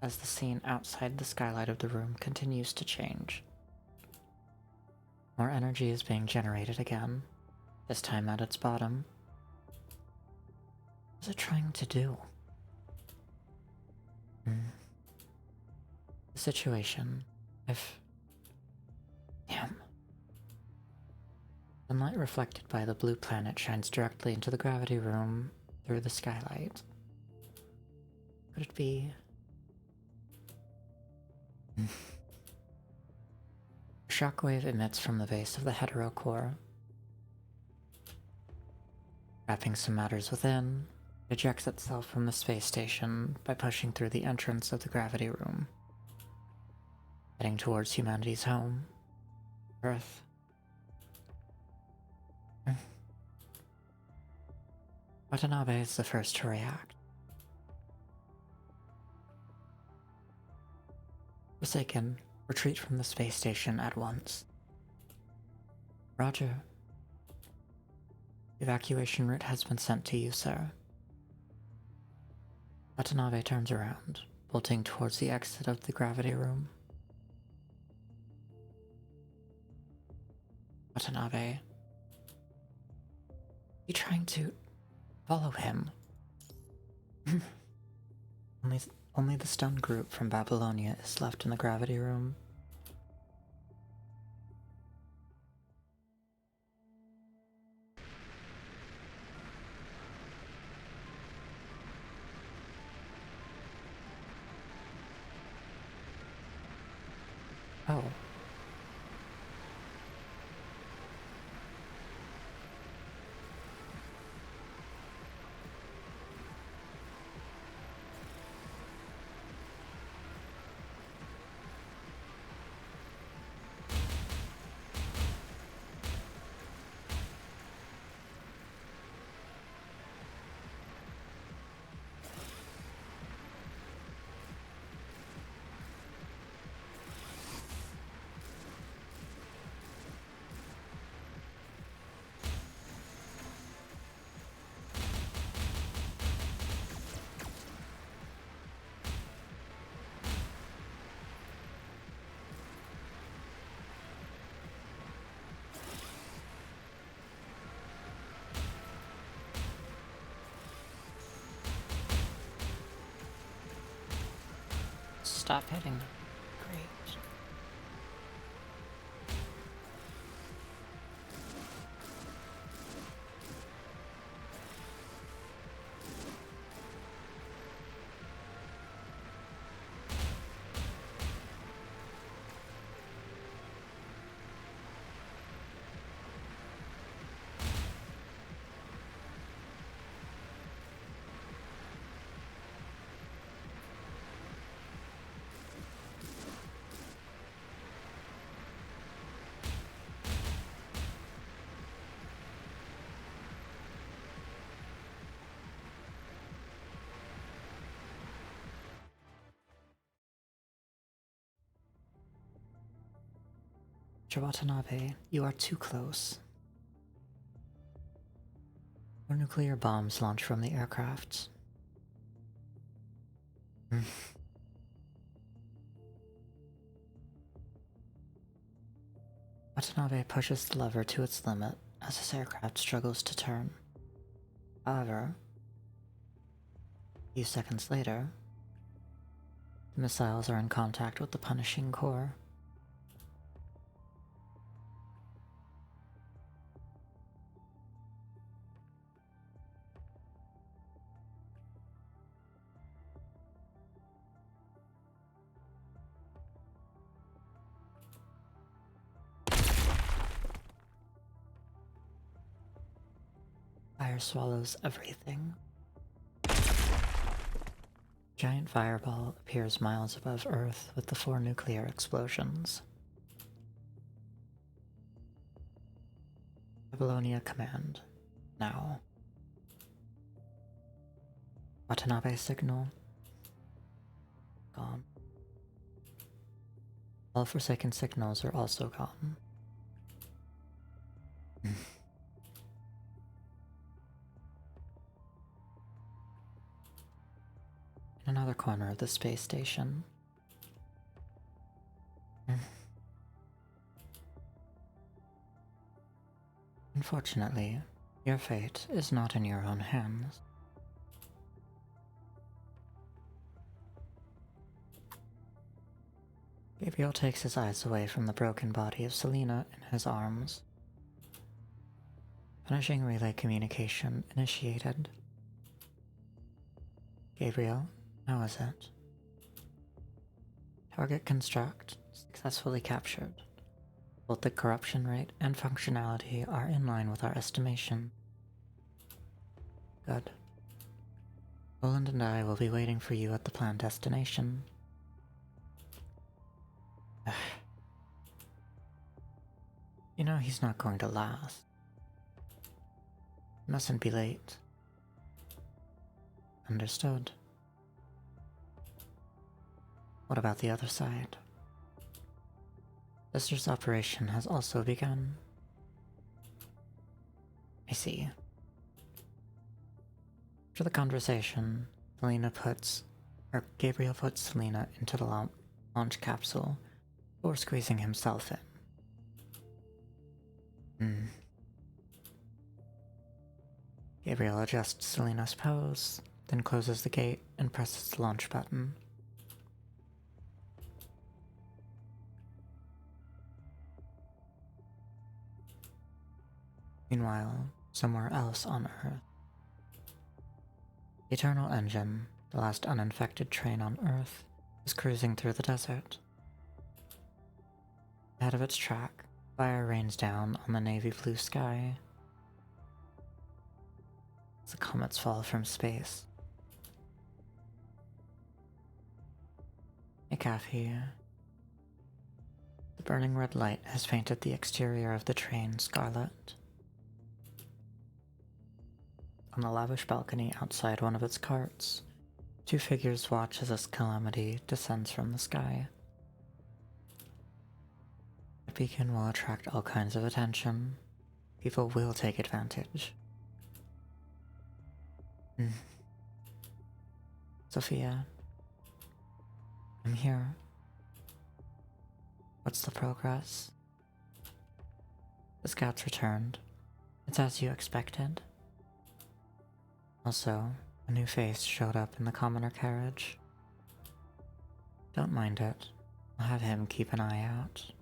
as the scene outside the skylight of the room continues to change. More energy is being generated again, this time at its bottom. What is it trying to do? The situation, Damn. Sunlight reflected by the blue planet shines directly into the gravity room through the skylight. Could it be? A shockwave emits from the base of the heterocore. Wrapping some matters within, it ejects itself from the space station by pushing through the entrance of the gravity room, heading towards humanity's home, Earth. Watanabe is the first to react. Forsaken, retreat from the space station at once. Roger. Evacuation route has been sent to you, sir. Watanabe turns around, bolting towards the exit of the gravity room. Watanabe. You trying to follow him? Only the stunned group from Babylonia is left in the gravity room. Oh. Stop hitting them. Great. Mr. Watanabe, you are too close. More nuclear bombs launch from the aircraft. Watanabe pushes the lever to its limit as his aircraft struggles to turn. However, a few seconds later, the missiles are in contact with the punishing core. Fire swallows everything. Giant fireball appears miles above Earth with the 4 nuclear explosions. Babylonia Command. Now. Watanabe signal. Gone. All Forsaken signals are also gone. In another corner of the space station. Unfortunately, your fate is not in your own hands. Gabriel takes his eyes away from the broken body of Selena in his arms. Punishing relay communication initiated. Gabriel, how is it? Target construct successfully captured. Both the corruption rate and functionality are in line with our estimation. Good. Roland and I will be waiting for you at the planned destination. You know he's not going to last. Mustn't be late. Understood. What about the other side? Sister's operation has also begun. I see. After the conversation, Gabriel puts Selena into the launch capsule before squeezing himself in. Gabriel adjusts Selena's pose, then closes the gate and presses the launch button. Meanwhile, somewhere else on Earth, the Eternal Engine, the last uninfected train on Earth, is cruising through the desert. Ahead of its track, fire rains down on the navy blue sky. As the comets fall from space. Hey, Kathy. The burning red light has painted the exterior of the train scarlet. On the lavish balcony outside one of its carts, 2 figures watch as this calamity descends from the sky. The beacon will attract all kinds of attention. People will take advantage. Sophia, I'm here. What's the progress? The scouts returned. It's as you expected. Also, a new face showed up in the commoner carriage. Don't mind it. I'll have him keep an eye out.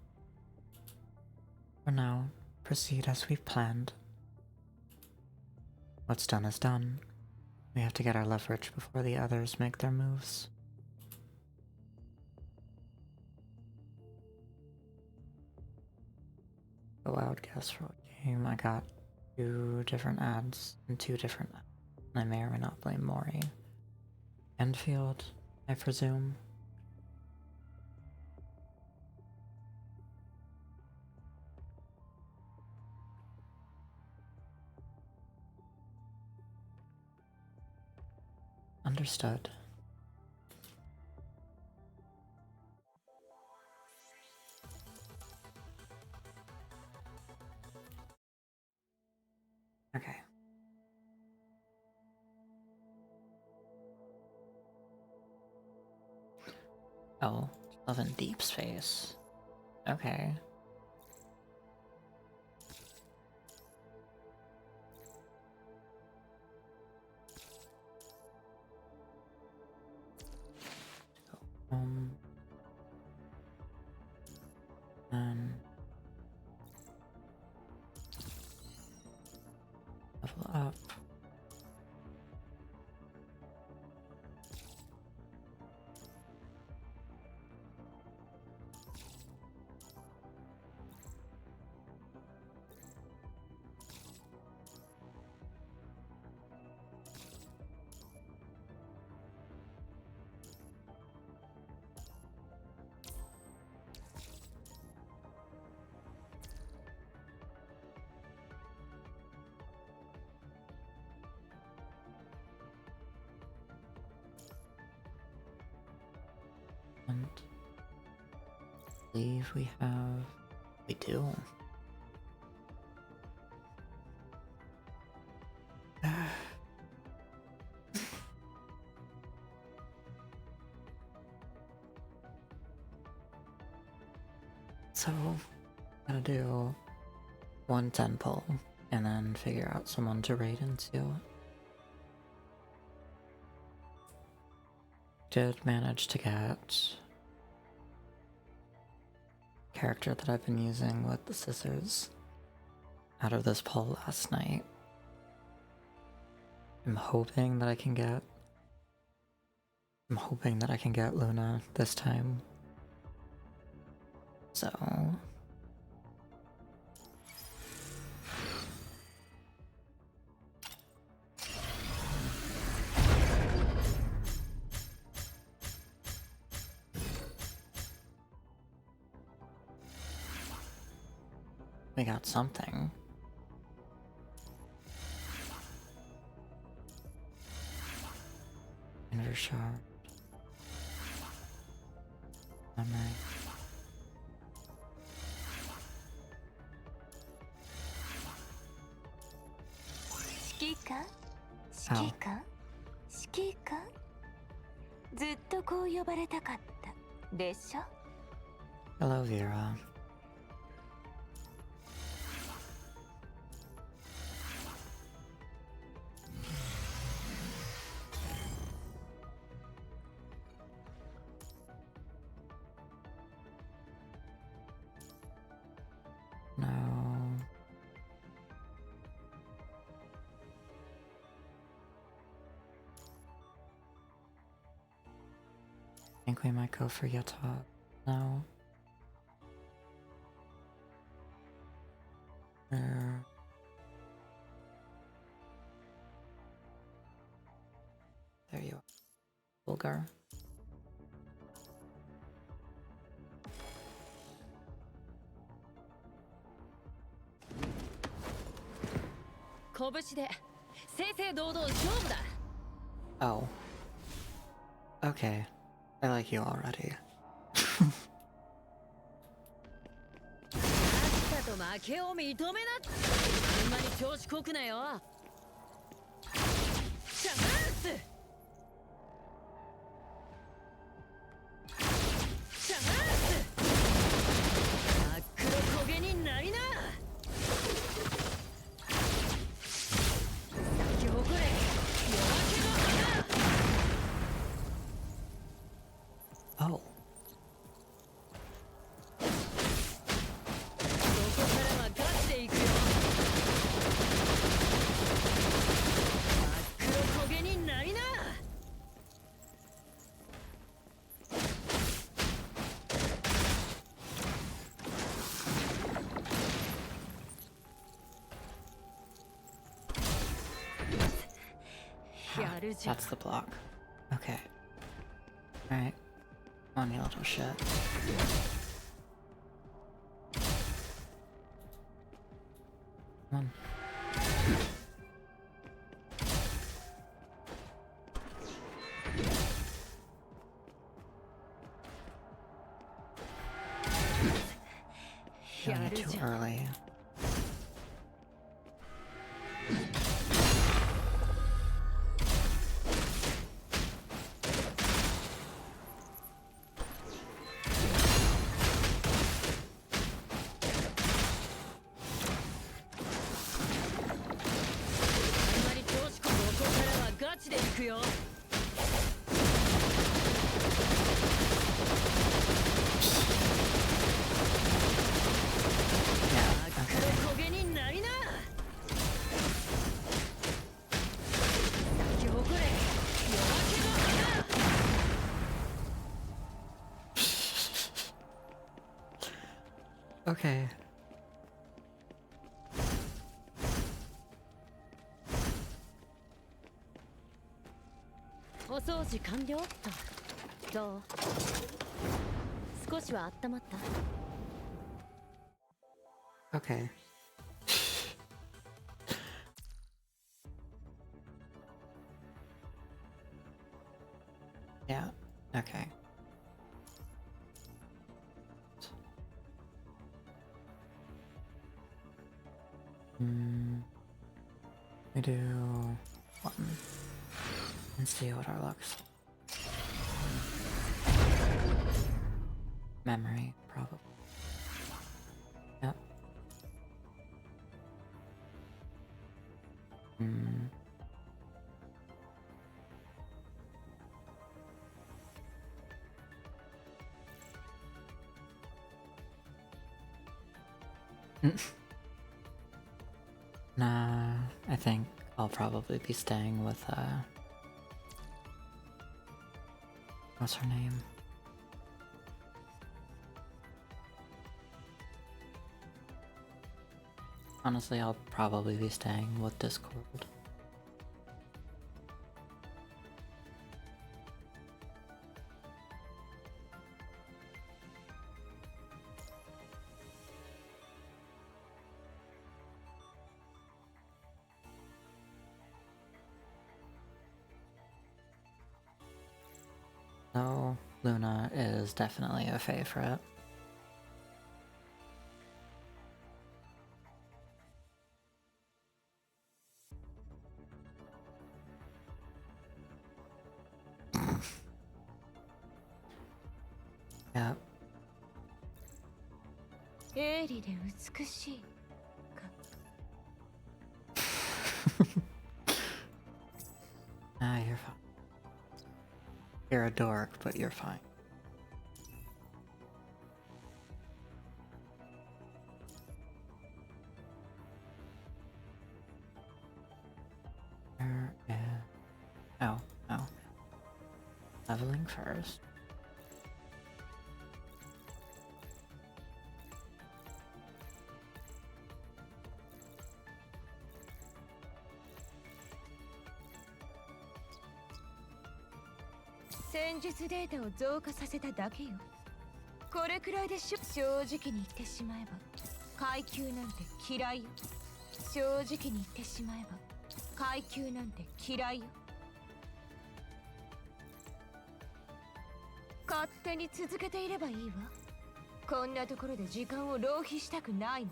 For now, proceed as we've planned. What's done is done. We have to get our leverage before the others make their moves. A loud guess for what game. I got 2 different ads and 2 different. I may or may not blame Mori. Enfield, I presume. Understood. Oh, love in deep space. Okay. Um, and level up. And I believe we have. We do. So, gotta do one 10 pull and then figure out someone to raid into. Did manage to get character that I've been using with the scissors out of this pull last night. I'm hoping that I can get Luna this time. So we got something. Ender shard. Memory. Hello, Vera. No. I think we might go for Yata now. There. There you are. Bulgar. Oh. Okay. I like you already. Oh. That's the block. Okay. Alright. Come on, you little shit. Come on. Doing it too early.
くよ。
Yeah, okay.
黒焦げになりな。咲き誇れ、夜明けの花。
Okay.
お掃除完了っと。どう？少しは温まった？
Okay. Yeah, okay. We do one and see what our luck's memory, probably. Yep. Nah, I think I'll probably be staying with, what's her name? Honestly, I'll probably be staying with Discord. So, Luna is definitely a favorite. Yep.
鋭利で美しいか。
Ah, you're fine. You're a dork, but you're fine. Where is... Oh, oh. Leveling first. .
戦術データを増加させただけよ。これくらいで正直に言ってしまえば階級なんて嫌いよ。正直に言ってしまえば階級なんて嫌いよ。勝手に続けていればいいわ。こんなところで時間を浪費したくないの。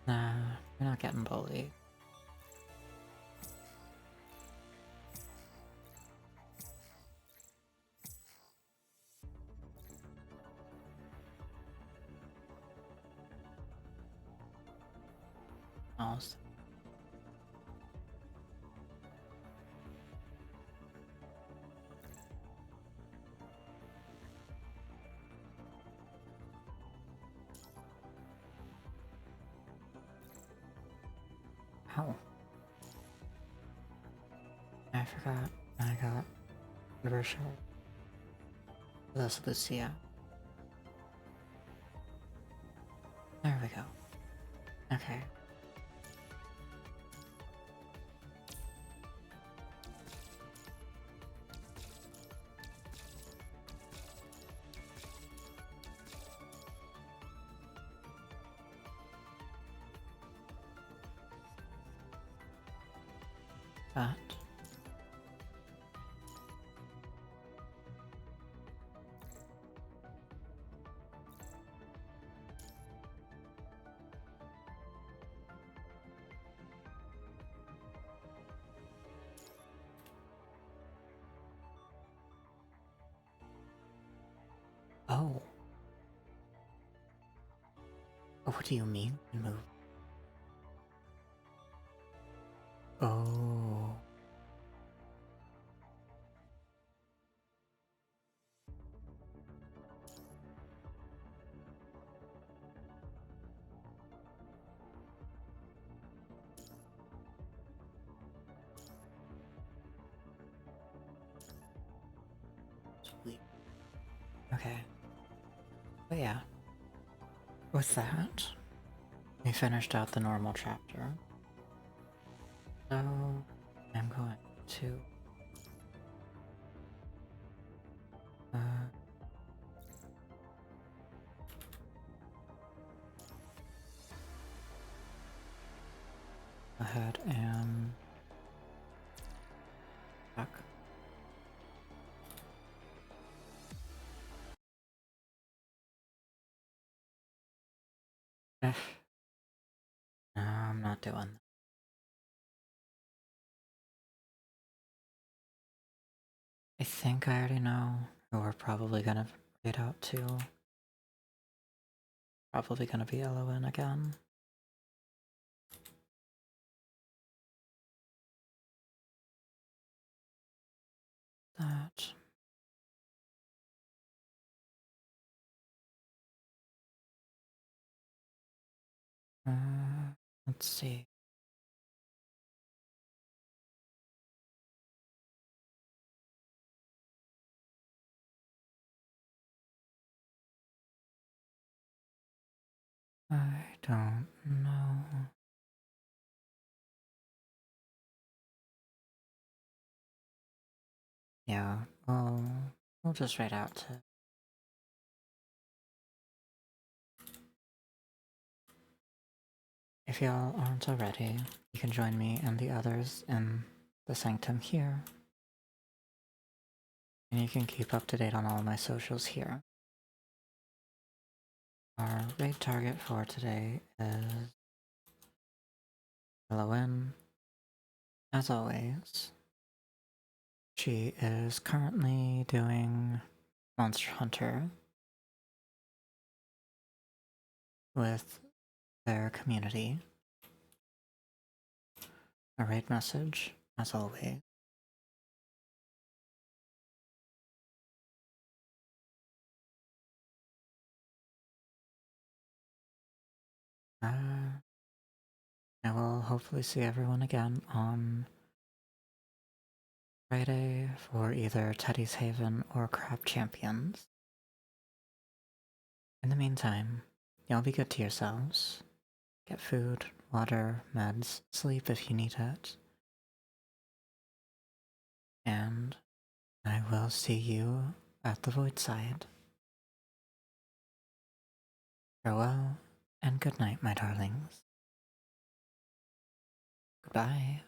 Nah, you're not getting bullied. Almost. Ow. I forgot. I got Rosario. That's Lucia. There we go. Okay. But oh. What do you mean, move? Oh. Sweet. Okay. But yeah. With that, we finished out the normal chapter. So, I'm going to go ahead and back. No, I'm not doing that. I think I already know who we're probably gonna raid out to. Probably gonna be LON again. That. Let's see. I don't know. Yeah, we'll just raid out to. If y'all aren't already, you can join me and the others in the sanctum here. And you can keep up to date on all my socials here. Our raid target for today is LON. As always, she is currently doing Monster Hunter with their community. A raid message, as always. I will hopefully see everyone again on Friday for either Teddy's Haven or Crab Champions. In the meantime, y'all be good to yourselves. Get food, water, meds, sleep if you need it. And I will see you at the Void Side. Farewell, and good night, my darlings. Goodbye.